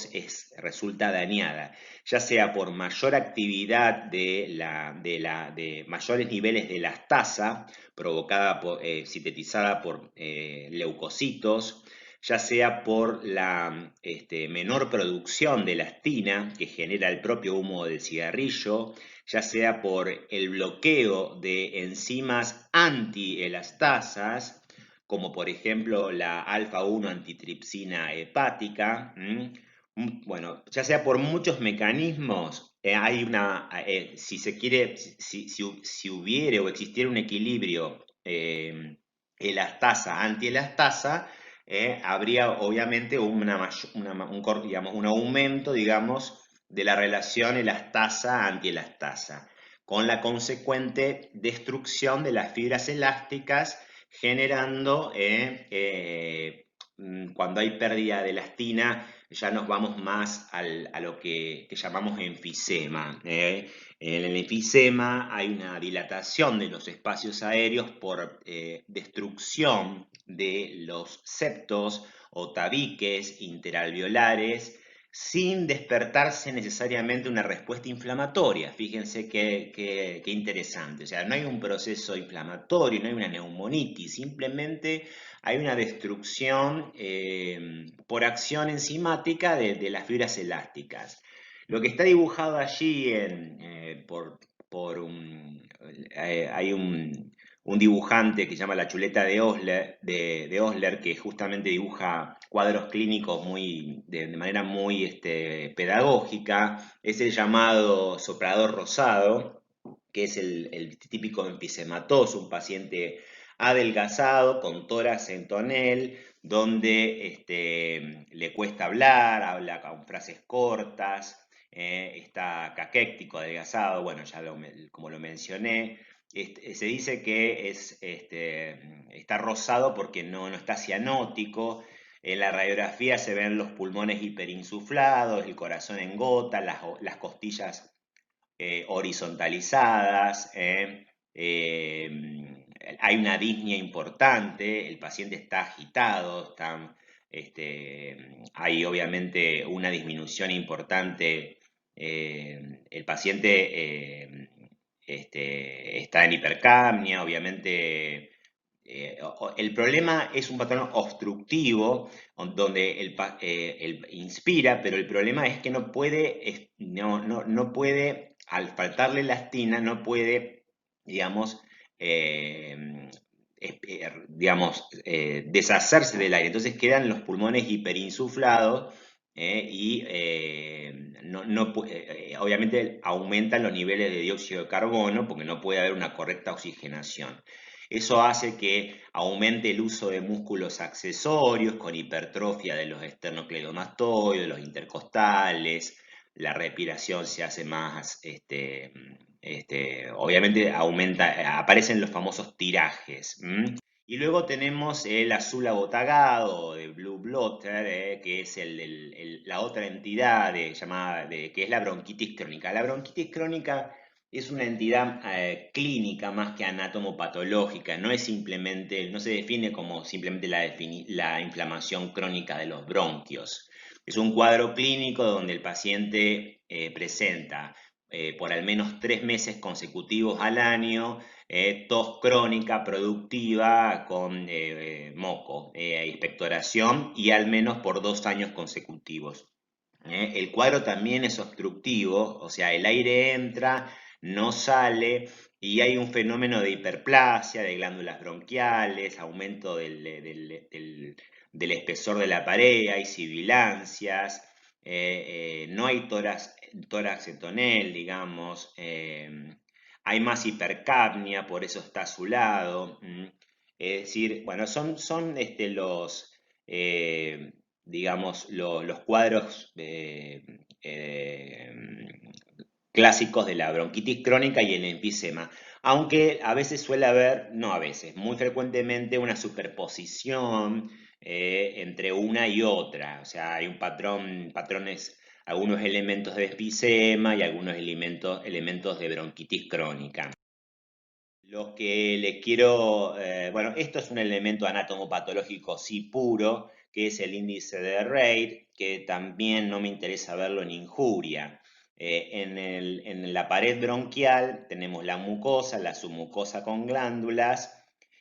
resulta dañada, ya sea por mayor actividad de mayores niveles de elastasa provocada sintetizada por leucocitos, ya sea por la menor producción de elastina que genera el propio humo del cigarrillo, ya sea por el bloqueo de enzimas antielastasas, como por ejemplo la alfa-1 antitripsina hepática. Bueno, ya sea por muchos mecanismos, hay si se quiere, si hubiere o existiera un equilibrio elastasa-antielastasa, habría obviamente digamos, un aumento, digamos, de la relación elastasa-antielastasa, con la consecuente destrucción de las fibras elásticas, generando, cuando hay pérdida de elastina, ya nos vamos más a lo que llamamos enfisema. En el enfisema hay una dilatación de los espacios aéreos por destrucción de los septos o tabiques interalveolares, sin despertarse necesariamente una respuesta inflamatoria. Fíjense qué interesante. O sea, no hay un proceso inflamatorio, no hay una neumonitis, simplemente hay una destrucción por acción enzimática de las fibras elásticas. Lo que está dibujado allí hay un dibujante que se llama La Chuleta de Osler, que justamente dibuja cuadros clínicos de manera muy pedagógica. Es el llamado soplador rosado, que es el típico empisematoso, un paciente adelgazado con tórax en tonel, donde le cuesta hablar, habla con frases cortas, está caquéctico, adelgazado, bueno, ya como lo mencioné. Se dice que está rosado porque no está cianótico. En la radiografía se ven los pulmones hiperinsuflados, el corazón en gota, las costillas horizontalizadas. Hay una disnea importante, el paciente está agitado, hay obviamente una disminución importante, el paciente está en hipercapnia, obviamente. El problema es un patrón obstructivo donde él inspira, pero el problema es que no puede, al faltarle elastina, no puede, digamos, deshacerse del aire. Entonces quedan los pulmones hiperinsuflados y obviamente aumentan los niveles de dióxido de carbono porque no puede haber una correcta oxigenación. Eso hace que aumente el uso de músculos accesorios con hipertrofia de los esternocleidomastoides, los intercostales, la respiración se hace más Obviamente aparecen los famosos tirajes. Y luego tenemos el azul abotagado de Blue Blotter, que es la otra entidad que es la bronquitis crónica. La bronquitis crónica es una entidad clínica más que anatomopatológica, no es simplemente, no se define como simplemente la inflamación crónica de los bronquios. Es un cuadro clínico donde el paciente presenta por al menos 3 meses consecutivos al año tos crónica productiva con moco, expectoración y al menos por 2 años consecutivos. El cuadro también es obstructivo, o sea, el aire entra, no sale y hay un fenómeno de hiperplasia, de glándulas bronquiales, aumento del espesor de la pared, hay sibilancias, no hay tórax etonel, digamos, hay más hipercapnia, por eso está azulado. Es decir, bueno, son digamos, los cuadros clásicos de la bronquitis crónica y el enfisema. Aunque a veces suele haber, no a veces, muy frecuentemente una superposición entre una y otra. O sea, hay un patrones, algunos elementos de enfisema y algunos elementos de bronquitis crónica. Lo que les quiero, bueno, esto es un elemento anatomopatológico sí puro, que es el índice de Reid, que también no me interesa verlo en injuria. En la pared bronquial tenemos la mucosa, la submucosa con glándulas,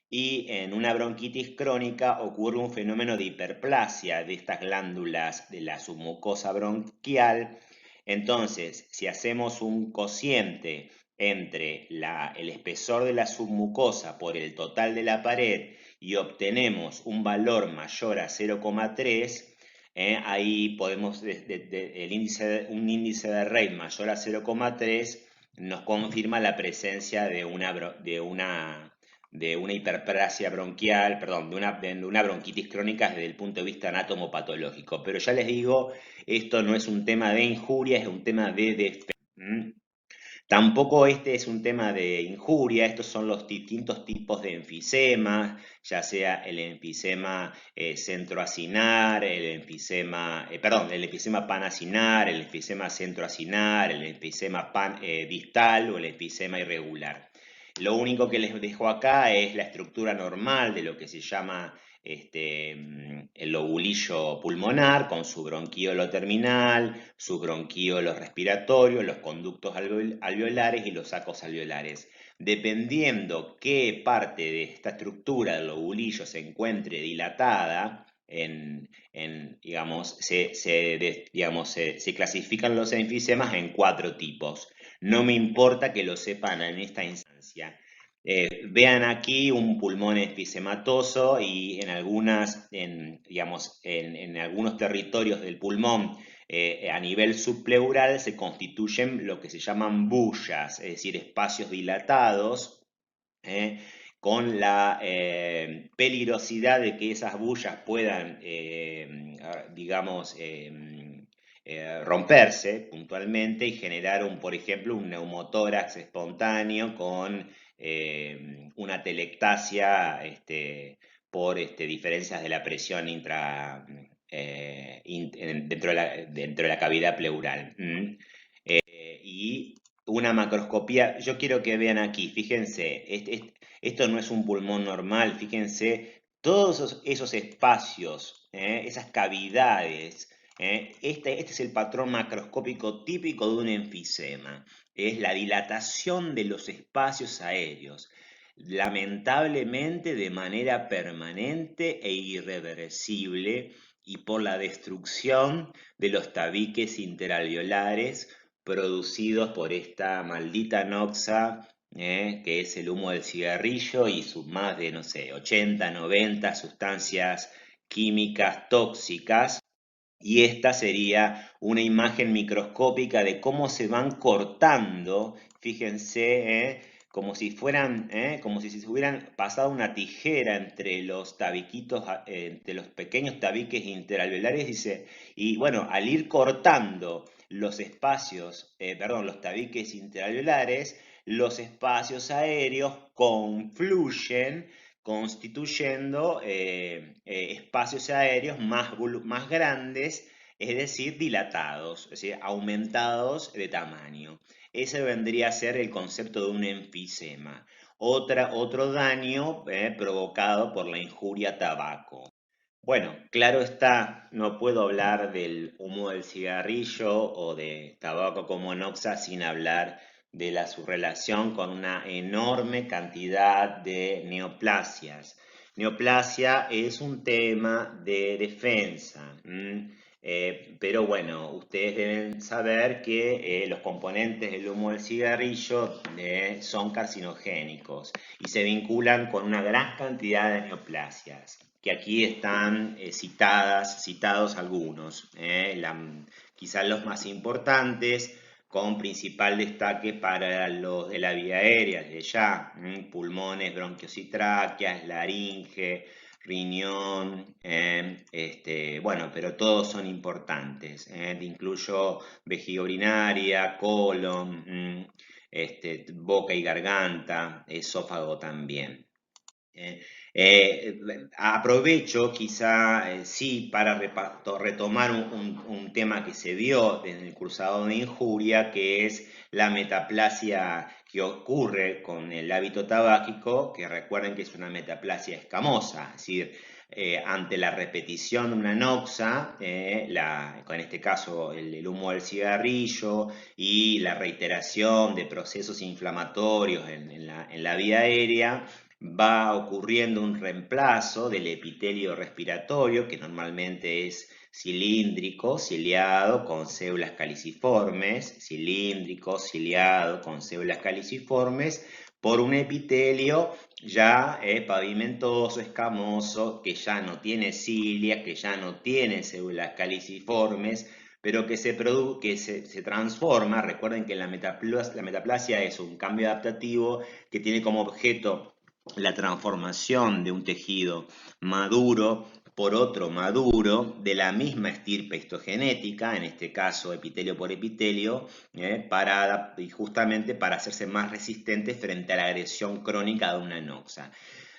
y en una bronquitis crónica ocurre un fenómeno de hiperplasia de estas glándulas de la submucosa bronquial. Entonces, si hacemos un cociente entre el espesor de la submucosa por el total de la pared y obtenemos un valor mayor a 0,3, ahí podemos, un índice de Reid mayor a 0,3 nos confirma la presencia de una hiperplasia bronquial, perdón, de una bronquitis crónica desde el punto de vista anatomopatológico. Pero ya les digo, esto no es un tema de injuria, es un tema de defensa. Tampoco este es un tema de injuria, estos son los distintos tipos de enfisema, ya sea el enfisema centroacinar, el enfisema panacinar, el enfisema centroacinar, el enfisema distal o el enfisema irregular. Lo único que les dejo acá es la estructura normal de lo que se llama el lobulillo pulmonar con su bronquíolo terminal, sus bronquíolos respiratorios, los conductos alveolares y los sacos alveolares. Dependiendo qué parte de esta estructura del lobulillo se encuentre dilatada, digamos, se clasifican los enfisemas en 4 tipos. No me importa que lo sepan en esta instancia. Vean aquí un pulmón enfisematoso y en algunos territorios del pulmón a nivel subpleural se constituyen lo que se llaman bullas, es decir, espacios dilatados, con la peligrosidad de que esas bullas puedan, romperse puntualmente y generar, por ejemplo, un neumotórax espontáneo con una telectasia por diferencias de la presión dentro de la cavidad pleural. Y una macroscopía, yo quiero que vean aquí, fíjense, esto no es un pulmón normal, fíjense, todos esos espacios, esas cavidades, este es el patrón macroscópico típico de un enfisema, es la dilatación de los espacios aéreos, lamentablemente de manera permanente e irreversible y por la destrucción de los tabiques interalveolares producidos por esta maldita noxa, que es el humo del cigarrillo y sus más de, no sé, 80, 90 sustancias químicas tóxicas. Y esta sería una imagen microscópica de cómo se van cortando, fíjense, como si se hubieran pasado una tijera entre los tabiquitos, entre los pequeños tabiques interalveolares, dice, y bueno, al ir cortando los espacios, los tabiques intraalveolares, los espacios aéreos confluyen constituyendo espacios aéreos más grandes, es decir, dilatados, es decir, aumentados de tamaño. Ese vendría a ser el concepto de un enfisema. Otro daño provocado por la injuria tabaco. Bueno, claro está, no puedo hablar del humo del cigarrillo o de tabaco como noxa sin hablar de su relación con una enorme cantidad de neoplasias. Neoplasia es un tema de defensa, pero bueno, ustedes deben saber que los componentes del humo del cigarrillo son carcinogénicos y se vinculan con una gran cantidad de neoplasias, que aquí están citados algunos, quizás los más importantes, con principal destaque para los de la vía aérea, de ya, pulmones, bronquios y tráqueas, laringe, riñón, bueno, pero todos son importantes, incluyo vejiga urinaria, colon, boca y garganta, esófago también. Aprovecho quizá sí para retomar un tema que se vio en el cruzado de injuria, que es la metaplasia que ocurre con el hábito tabáquico, que recuerden que es una metaplasia escamosa, es decir, ante la repetición de una noxa, en este caso el humo del cigarrillo y la reiteración de procesos inflamatorios en la vía aérea, va ocurriendo un reemplazo del epitelio respiratorio, que normalmente es cilíndrico, ciliado, con células caliciformes, cilíndrico, ciliado, con células caliciformes, por un epitelio ya pavimentoso, escamoso, que ya no tiene cilia, que ya no tiene células caliciformes, pero que se transforma. Recuerden que la metaplasia es un cambio adaptativo que tiene como objeto la transformación de un tejido maduro por otro maduro de la misma estirpe histogenética, en este caso epitelio por epitelio, justamente para hacerse más resistente frente a la agresión crónica de una noxa.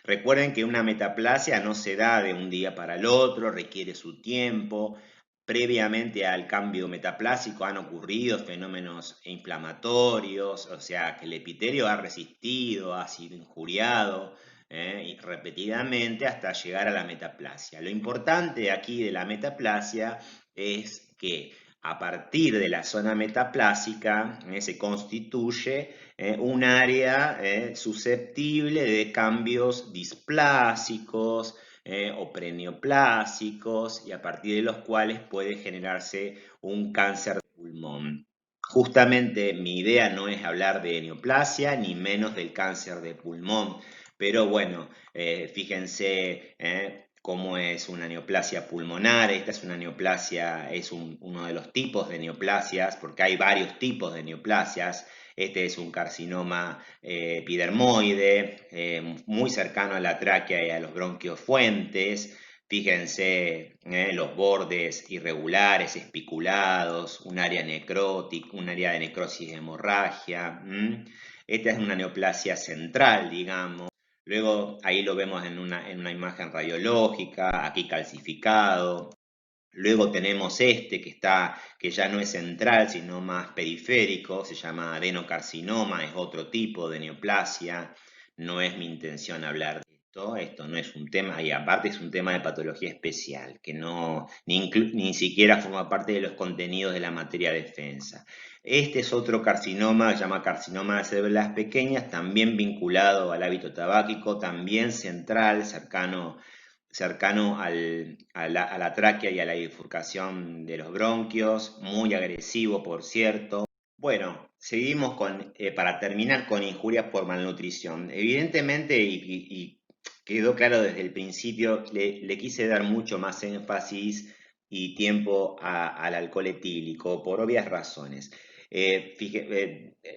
Recuerden que una metaplasia no se da de un día para el otro, requiere su tiempo. Previamente al cambio metaplásico han ocurrido fenómenos inflamatorios, o sea que el epitelio ha resistido, ha sido injuriado y repetidamente hasta llegar a la metaplasia. Lo importante aquí de la metaplasia es que a partir de la zona metaplásica se constituye un área susceptible de cambios displásicos, o preneoplásicos, y a partir de los cuales puede generarse un cáncer de pulmón. Justamente mi idea no es hablar de neoplasia, ni menos del cáncer de pulmón, pero bueno, fíjense cómo es una neoplasia pulmonar. Esta es una neoplasia, es uno de los tipos de neoplasias, porque hay varios tipos de neoplasias. Este es un carcinoma epidermoide, muy cercano a la tráquea y a los bronquios fuentes. Fíjense, los bordes irregulares, espiculados, un área necrótica, un área de necrosis de hemorragia. Esta es una neoplasia central, digamos. Luego ahí lo vemos en una imagen radiológica, aquí calcificado. Luego tenemos que ya no es central, sino más periférico, se llama adenocarcinoma, es otro tipo de neoplasia. No es mi intención hablar de esto no es un tema, y aparte es un tema de patología especial, que ni siquiera forma parte de los contenidos de la materia de defensa. Este es otro carcinoma, se llama carcinoma de células pequeñas, también vinculado al hábito tabáquico, también central, cercano a la tráquea y a la bifurcación de los bronquios, muy agresivo, por cierto. Bueno, seguimos para terminar con injurias por malnutrición. Evidentemente, y quedó claro desde el principio, le quise dar mucho más énfasis y tiempo al alcohol etílico, por obvias razones.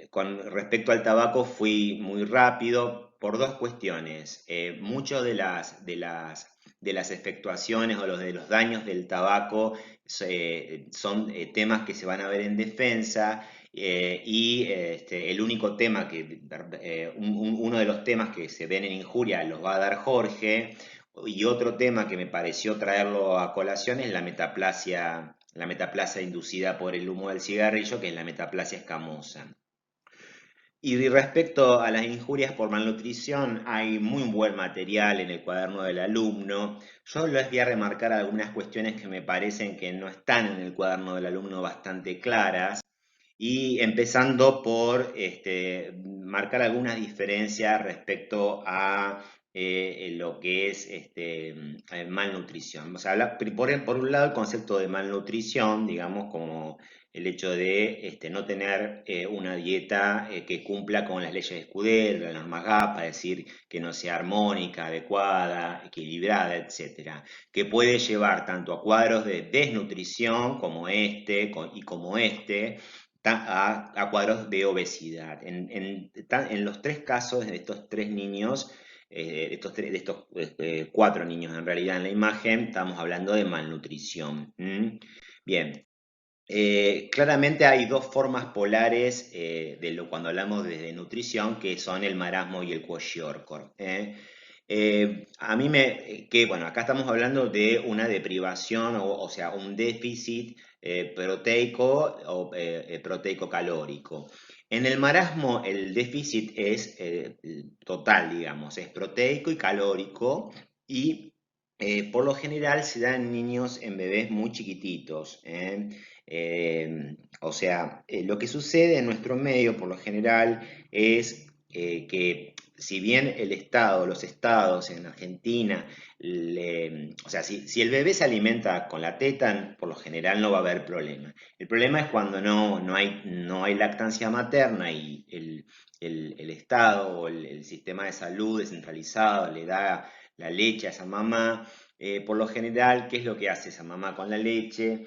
Con respecto al tabaco fui muy rápido por dos cuestiones. Muchos de de las efectuaciones o los de los daños del tabaco son temas que se van a ver en defensa el único tema uno de los temas que se ven en injuria los va a dar Jorge, y otro tema que me pareció traerlo a colación es la metaplasia inducida por el humo del cigarrillo, que es la metaplasia escamosa. Y respecto a las injurias por malnutrición, hay muy buen material en el cuaderno del alumno. Yo les voy a remarcar algunas cuestiones que me parecen que no están en el cuaderno del alumno bastante claras. Y empezando por marcar algunas diferencias respecto a lo que es malnutrición. O sea, por un lado el concepto de malnutrición, digamos, como el hecho de no tener una dieta que cumpla con las leyes de Escudero, las normas GAPA, es decir, que no sea armónica, adecuada, equilibrada, etcétera, que puede llevar tanto a cuadros de desnutrición como y como a cuadros de obesidad. En los tres casos de estos tres niños, de estos cuatro niños en realidad en la imagen, estamos hablando de malnutrición. Bien. Claramente hay dos formas polares cuando hablamos de nutrición, que son el marasmo y el kwashiorkor. Bueno, acá estamos hablando de una deprivación, o sea, un déficit proteico o proteico calórico. En el marasmo el déficit es total, digamos, es proteico y calórico, y por lo general se da en niños, en bebés muy chiquititos. O sea, lo que sucede en nuestro medio por lo general es que si bien los estados en Argentina, o sea, si el bebé se alimenta con la teta, por lo general no va a haber problema. El problema es cuando no hay lactancia materna y el Estado o el sistema de salud descentralizado le da la leche a esa mamá. Por lo general, ¿qué es lo que hace esa mamá con la leche?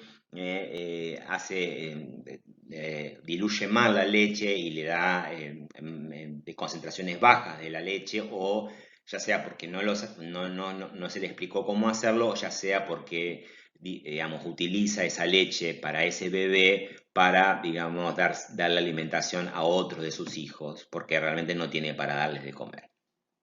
Diluye mal la leche y le da de concentraciones bajas de la leche, o ya sea porque no se le explicó cómo hacerlo, o ya sea porque, digamos, utiliza esa leche para ese bebé para, digamos, dar la alimentación a otro de sus hijos, porque realmente no tiene para darles de comer.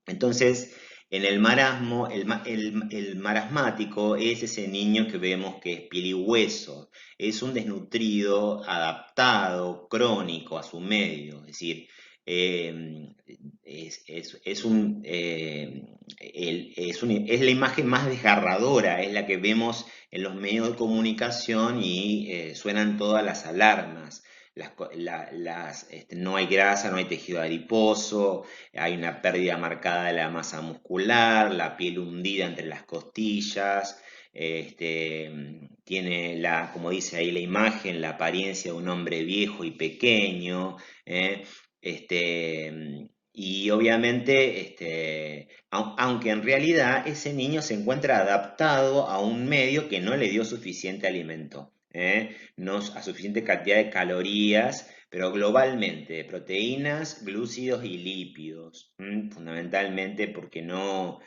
Entonces, en el marasmo, el marasmático es ese niño que vemos que es piel y hueso, es un desnutrido adaptado, crónico a su medio, es decir, es la imagen más desgarradora, es la que vemos en los medios de comunicación y suenan todas las alarmas. No hay grasa, no hay tejido adiposo, hay una pérdida marcada de la masa muscular, la piel hundida entre las costillas, tiene como dice ahí la imagen, la apariencia de un hombre viejo y pequeño, y obviamente, aunque en realidad ese niño se encuentra adaptado a un medio que no le dio suficiente alimento, no a suficiente cantidad de calorías, pero globalmente de proteínas, glúcidos y lípidos, fundamentalmente porque no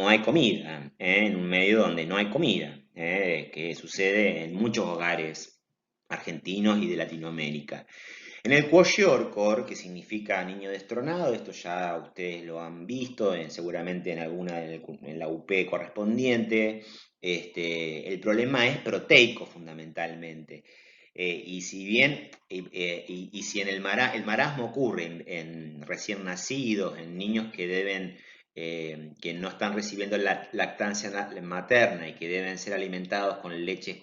hay comida, en un medio donde no hay comida, que sucede en muchos hogares argentinos y de Latinoamérica. En el kwashiorkor, que significa niño destronado, esto ya ustedes lo han visto seguramente en la UP correspondiente, el problema es proteico fundamentalmente. Y si bien, si en el marasmo ocurre en recién nacidos, en niños que no están recibiendo la lactancia materna y que deben ser alimentados con leches,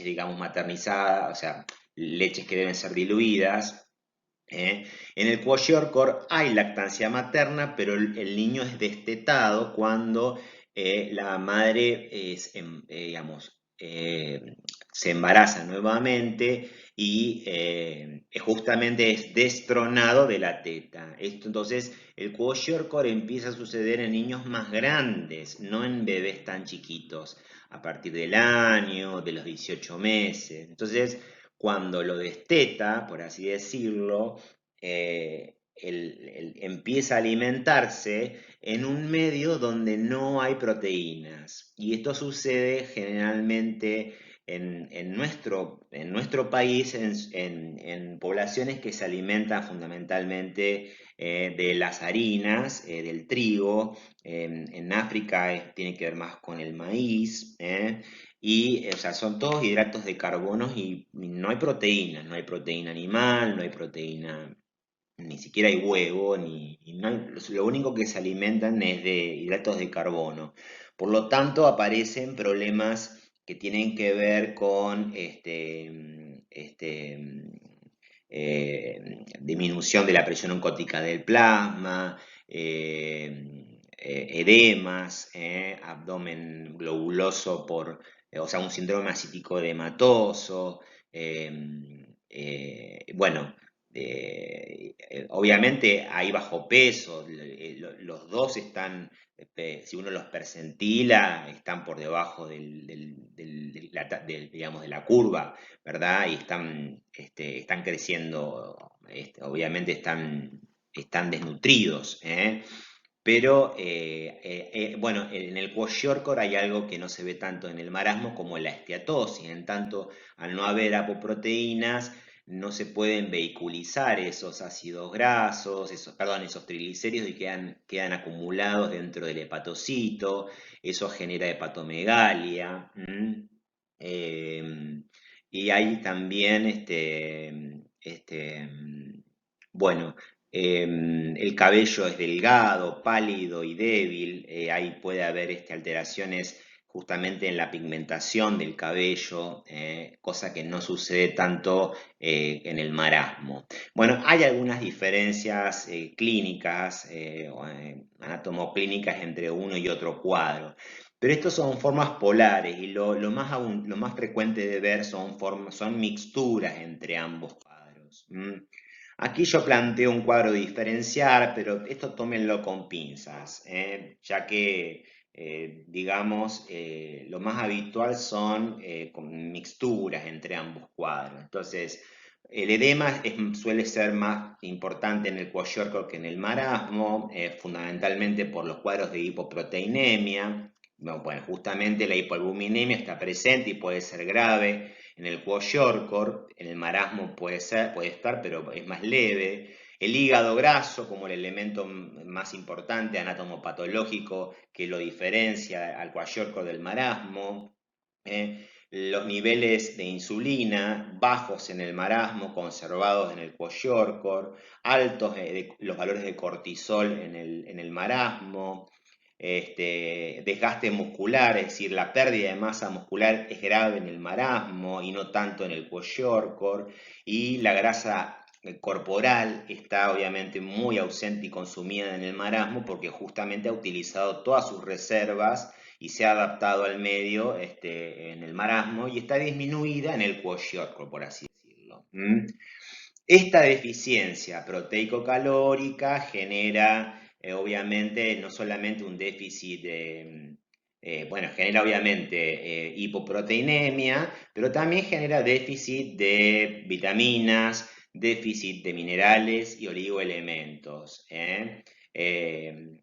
digamos, maternizadas, o sea, leches que deben ser diluidas. En el kwashiorkor hay lactancia materna, pero el niño es destetado cuando la madre se embaraza nuevamente y justamente es destronado de la teta. Entonces, el kwashiorkor empieza a suceder en niños más grandes, no en bebés tan chiquitos, a partir del año, de los 18 meses. Entonces, cuando lo desteta, por así decirlo, empieza a alimentarse en un medio donde no hay proteínas. Y esto sucede generalmente en nuestro país, en poblaciones que se alimentan fundamentalmente de las harinas, del trigo. En África tiene que ver más con el maíz. Y, o sea, son todos hidratos de carbono y no hay proteína, no hay proteína animal, no hay proteína, ni siquiera hay huevo, y no lo único que se alimentan es de hidratos de carbono. Por lo tanto, aparecen problemas que tienen que ver con disminución de la presión oncótica del plasma, edemas, abdomen globuloso o sea, un síndrome ascítico edematoso. Bueno, obviamente hay bajo peso, los dos están, si uno los percentila, están por debajo digamos, de la curva, ¿verdad? Y están creciendo, obviamente están desnutridos, ¿eh? Pero, bueno, en el kwashiorkor hay algo que no se ve tanto en el marasmo como en la esteatosis. En tanto, al no haber apoproteínas, no se pueden vehiculizar esos ácidos grasos, esos triglicéridos, y quedan acumulados dentro del hepatocito. Eso genera hepatomegalia. Eh, y hay también, bueno, el cabello es delgado, pálido y débil. Ahí puede haber alteraciones justamente en la pigmentación del cabello, cosa que no sucede tanto en el marasmo. Bueno, hay algunas diferencias clínicas, anatomoclínicas entre uno y otro cuadro. Pero estos son formas polares, y lo más frecuente de ver son mixturas entre ambos cuadros. Aquí yo planteo un cuadro diferencial, pero esto tómenlo con pinzas, ya que, digamos, lo más habitual son con mixturas entre ambos cuadros. Entonces, el edema suele ser más importante en el kwashiorkor que en el marasmo, fundamentalmente por los cuadros de hipoproteinemia. Bueno, justamente la hipoalbuminemia está presente y puede ser grave en el kwashiorkor. En el marasmo puede estar, pero es más leve. El hígado graso como el elemento más importante anatomopatológico que lo diferencia al kwashiorkor del marasmo. Los niveles de insulina bajos en el marasmo, conservados en el kwashiorkor, altos los valores de cortisol en el marasmo. Desgaste muscular, es decir, la pérdida de masa muscular es grave en el marasmo y no tanto en el kwashiorkor. Y la grasa corporal está obviamente muy ausente y consumida en el marasmo, porque justamente ha utilizado todas sus reservas y se ha adaptado al medio en el marasmo, y está disminuida en el kwashiorkor, por así decirlo. Esta deficiencia proteico-calórica genera, obviamente, no solamente un déficit bueno, genera obviamente hipoproteinemia, pero también genera déficit de vitaminas, déficit de minerales y oligoelementos.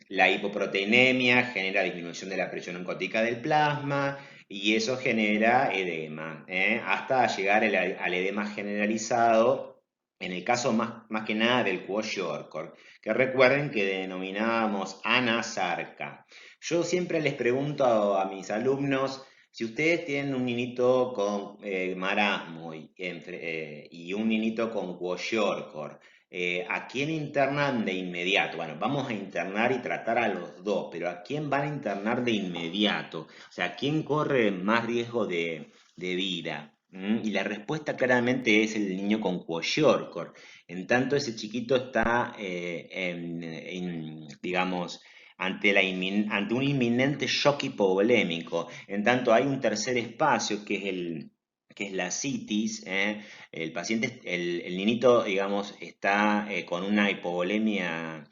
La hipoproteinemia genera disminución de la presión oncótica del plasma, y eso genera edema, hasta llegar al edema generalizado, en el caso más que nada del kwashiorkor, que recuerden que denominábamos anasarca. Yo siempre les pregunto a mis alumnos, si ustedes tienen un ninito con marasmo y un ninito con kwashiorkor, ¿a quién internan de inmediato? Bueno, vamos a internar y tratar a los dos, pero ¿a quién van a internar de inmediato? O sea, ¿quién corre más riesgo de vida? Y la respuesta claramente es el niño con kwashiorkor. En tanto, ese chiquito está, digamos, ante un inminente shock hipovolémico. En tanto, hay un tercer espacio que es la citis. El paciente, el niñito, digamos, está con una hipovolemia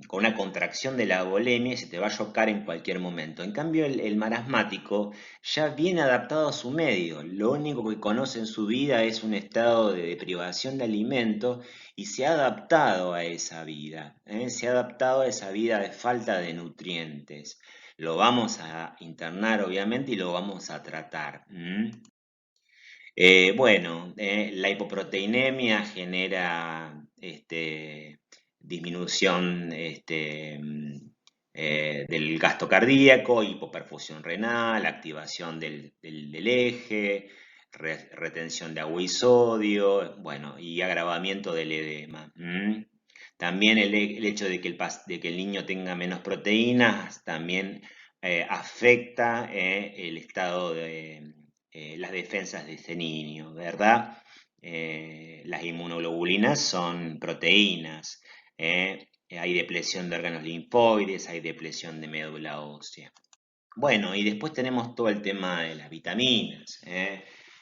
con una contracción de la bulimia y se te va a chocar en cualquier momento. En cambio, el marasmático ya viene adaptado a su medio. Lo único que conoce en su vida es un estado de privación de alimentos y se ha adaptado a esa vida, ¿eh? Se ha adaptado a esa vida de falta de nutrientes. Lo vamos a internar, obviamente, y lo vamos a tratar. Bueno, la hipoproteinemia genera disminución del gasto cardíaco, hipoperfusión renal, activación del eje, retención de agua y sodio, bueno, y agravamiento del edema. También el hecho de que de que el niño tenga menos proteínas también afecta el estado de las defensas de ese niño, ¿verdad? Las inmunoglobulinas son proteínas, hay depresión de órganos linfoides, hay depresión de médula ósea. Bueno, y después tenemos todo el tema de las vitaminas.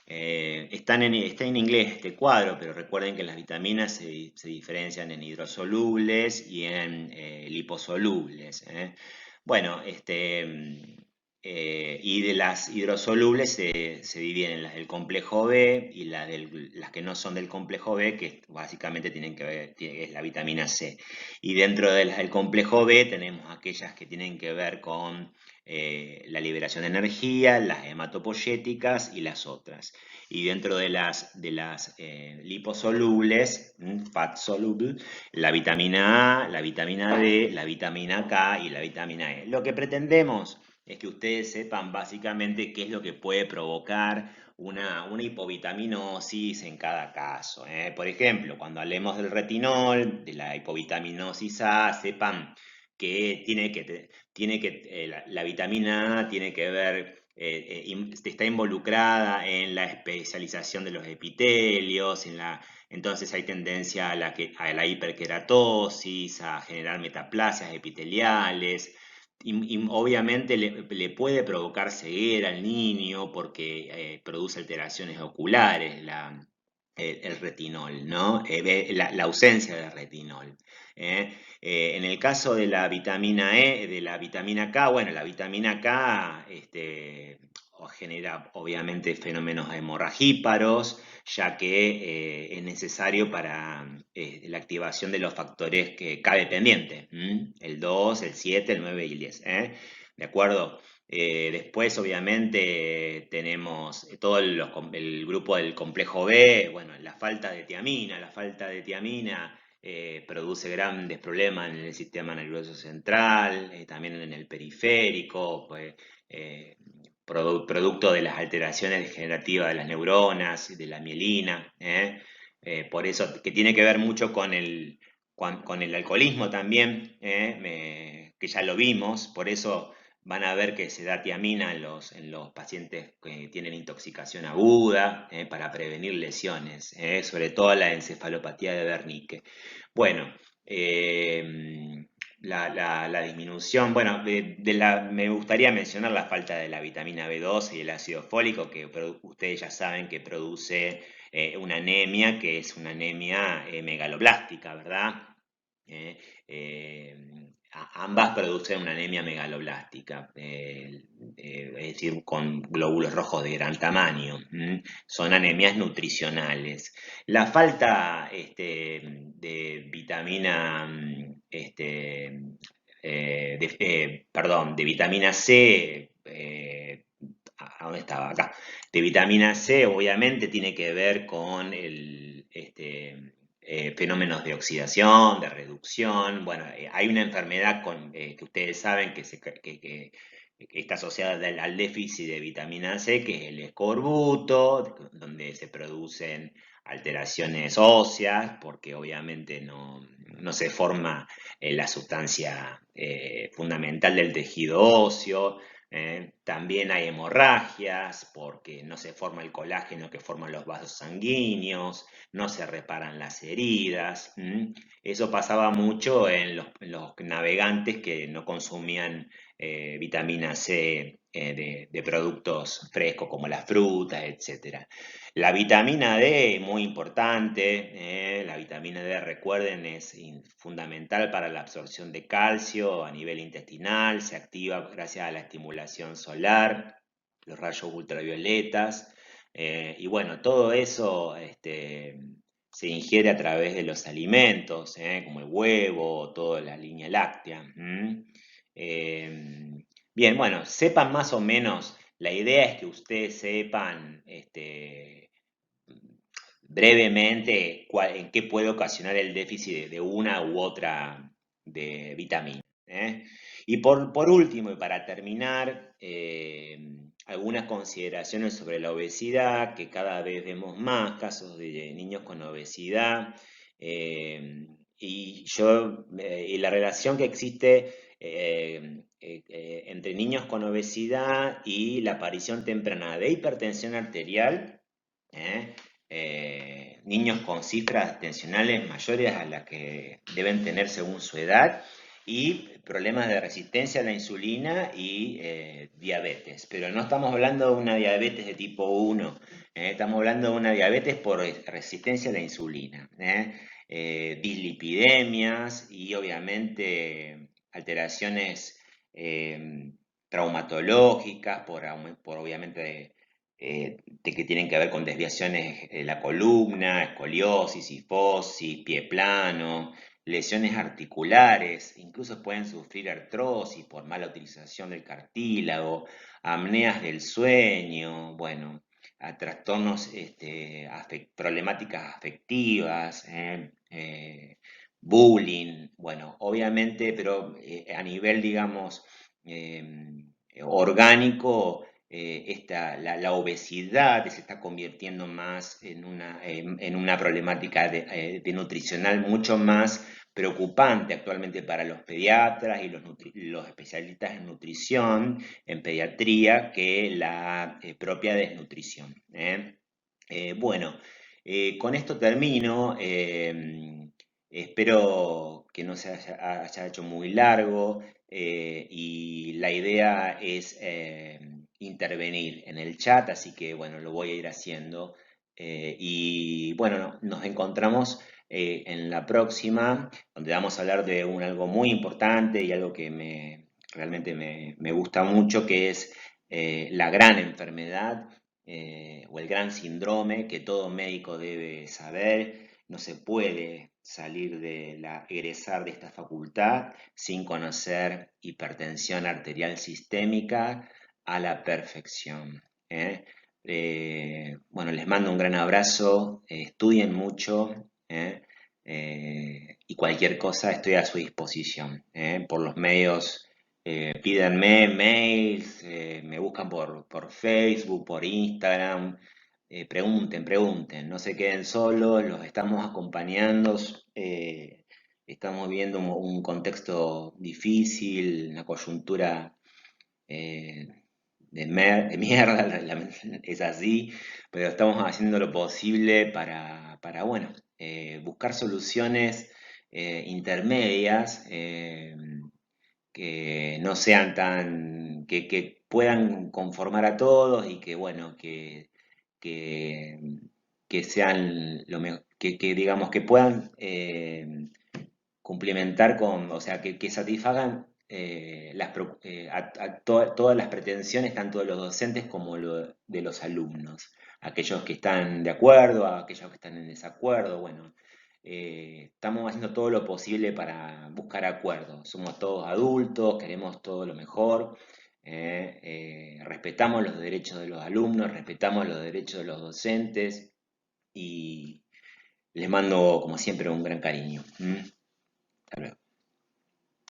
Está en inglés este cuadro, pero recuerden que las vitaminas se diferencian en hidrosolubles y en liposolubles. Bueno, y de las hidrosolubles se dividen en las del complejo B y las que no son del complejo B, que básicamente tienen que ver, es la vitamina C. Y dentro de las del complejo B tenemos aquellas que tienen que ver con la liberación de energía, las hematopoyéticas y las otras. Y dentro de las liposolubles, fat soluble, la vitamina A, la vitamina D, la vitamina K y la vitamina E. Lo que pretendemos es que ustedes sepan básicamente qué es lo que puede provocar una hipovitaminosis en cada caso. Por ejemplo, cuando hablemos del retinol, de la hipovitaminosis A, sepan que la vitamina A tiene que ver, está involucrada en la especialización de los epitelios, entonces hay tendencia a la hiperkeratosis, a generar metaplasias epiteliales. Y obviamente le puede provocar ceguera al niño porque produce alteraciones oculares el retinol, ¿no? La ausencia de retinol. En el caso de la vitamina E, de la vitamina K, bueno, la vitamina K genera obviamente fenómenos hemorragíparos, ya que es necesario para la activación de los factores que K dependientes, el 2, el 7, el 9 y el 10. ¿De acuerdo? Después, obviamente, tenemos todo el grupo del complejo B, bueno, la falta de tiamina produce grandes problemas en el sistema nervioso central, también en el periférico, pues, producto de las alteraciones degenerativas de las neuronas, y de la mielina, por eso, que tiene que ver mucho con el alcoholismo también, que ya lo vimos, por eso van a ver que se da tiamina en los pacientes que tienen intoxicación aguda, para prevenir lesiones, sobre todo la encefalopatía de Wernicke. Bueno, la disminución, bueno, me gustaría mencionar la falta de la vitamina B12 y el ácido fólico, que ustedes ya saben que produce una anemia, que es una anemia megaloblástica, ¿verdad? Eh, eh, Ambas producen una anemia megaloblástica, es decir, con glóbulos rojos de gran tamaño. Son anemias nutricionales. La falta de vitamina, perdón, de vitamina C, ¿a dónde estaba? Acá. De vitamina C, obviamente, tiene que ver con fenómenos de oxidación, de reducción. Bueno, hay una enfermedad que ustedes saben que está asociada al déficit de vitamina C, que es el escorbuto, donde se producen alteraciones óseas, porque obviamente no se forma la sustancia fundamental del tejido óseo. También hay hemorragias porque no se forma el colágeno que forman los vasos sanguíneos, no se reparan las heridas. Eso pasaba mucho en los navegantes que no consumían vitamina C de productos frescos como las frutas, etc. La vitamina D, muy importante, la vitamina D, recuerden, es fundamental para la absorción de calcio a nivel intestinal, se activa gracias a la estimulación solar, los rayos ultravioletas, y bueno, todo eso se ingiere a través de los alimentos, como el huevo, toda la línea láctea. Bien, bueno, sepan más o menos, la idea es que ustedes sepan brevemente en qué puede ocasionar el déficit de una u otra de vitamina. Y por último, y para terminar, algunas consideraciones sobre la obesidad, que cada vez vemos más casos de niños con obesidad, y la relación que existe entre niños con obesidad y la aparición temprana de hipertensión arterial, niños con cifras tensionales mayores a las que deben tener según su edad, y problemas de resistencia a la insulina y diabetes. Pero no estamos hablando de una diabetes de tipo 1, estamos hablando de una diabetes por resistencia a la insulina. Dislipidemias y obviamente alteraciones traumatológicas por obviamente de que tienen que ver con desviaciones de la columna, escoliosis, cifosis, pie plano, lesiones articulares, incluso pueden sufrir artrosis por mala utilización del cartílago, apneas del sueño, bueno, a trastornos, problemáticas afectivas, bullying, bueno, obviamente, pero a nivel, digamos, orgánico, la obesidad se está convirtiendo más en una problemática de nutricional mucho más preocupante actualmente para los pediatras y los especialistas en nutrición, en pediatría, que la propia desnutrición. Bueno, con esto termino. Espero que no se haya hecho muy largo, y la idea es intervenir en el chat, así que bueno, lo voy a ir haciendo. Y bueno, nos encontramos en la próxima, donde vamos a hablar de algo muy importante y algo que realmente me gusta mucho, que es la gran enfermedad o el gran síndrome que todo médico debe saber. No se puede egresar de esta facultad sin conocer hipertensión arterial sistémica a la perfección. Bueno, les mando un gran abrazo, estudien mucho, y cualquier cosa estoy a su disposición. Por los medios, pídanme mails, me buscan por Facebook, por Instagram. Pregunten, no se queden solos, los estamos acompañando, estamos viendo un contexto difícil, una coyuntura de mierda, es así, pero estamos haciendo lo posible para bueno, buscar soluciones intermedias, que no sean que puedan conformar a todos y que bueno, que, que sean que digamos que puedan complementar o sea, que satisfagan todas las pretensiones tanto de los docentes como de los alumnos. Aquellos que están de acuerdo, aquellos que están en desacuerdo, bueno, estamos haciendo todo lo posible para buscar acuerdos. Somos todos adultos, queremos todo lo mejor. Respetamos los derechos de los alumnos, respetamos los derechos de los docentes y les mando, como siempre, un gran cariño.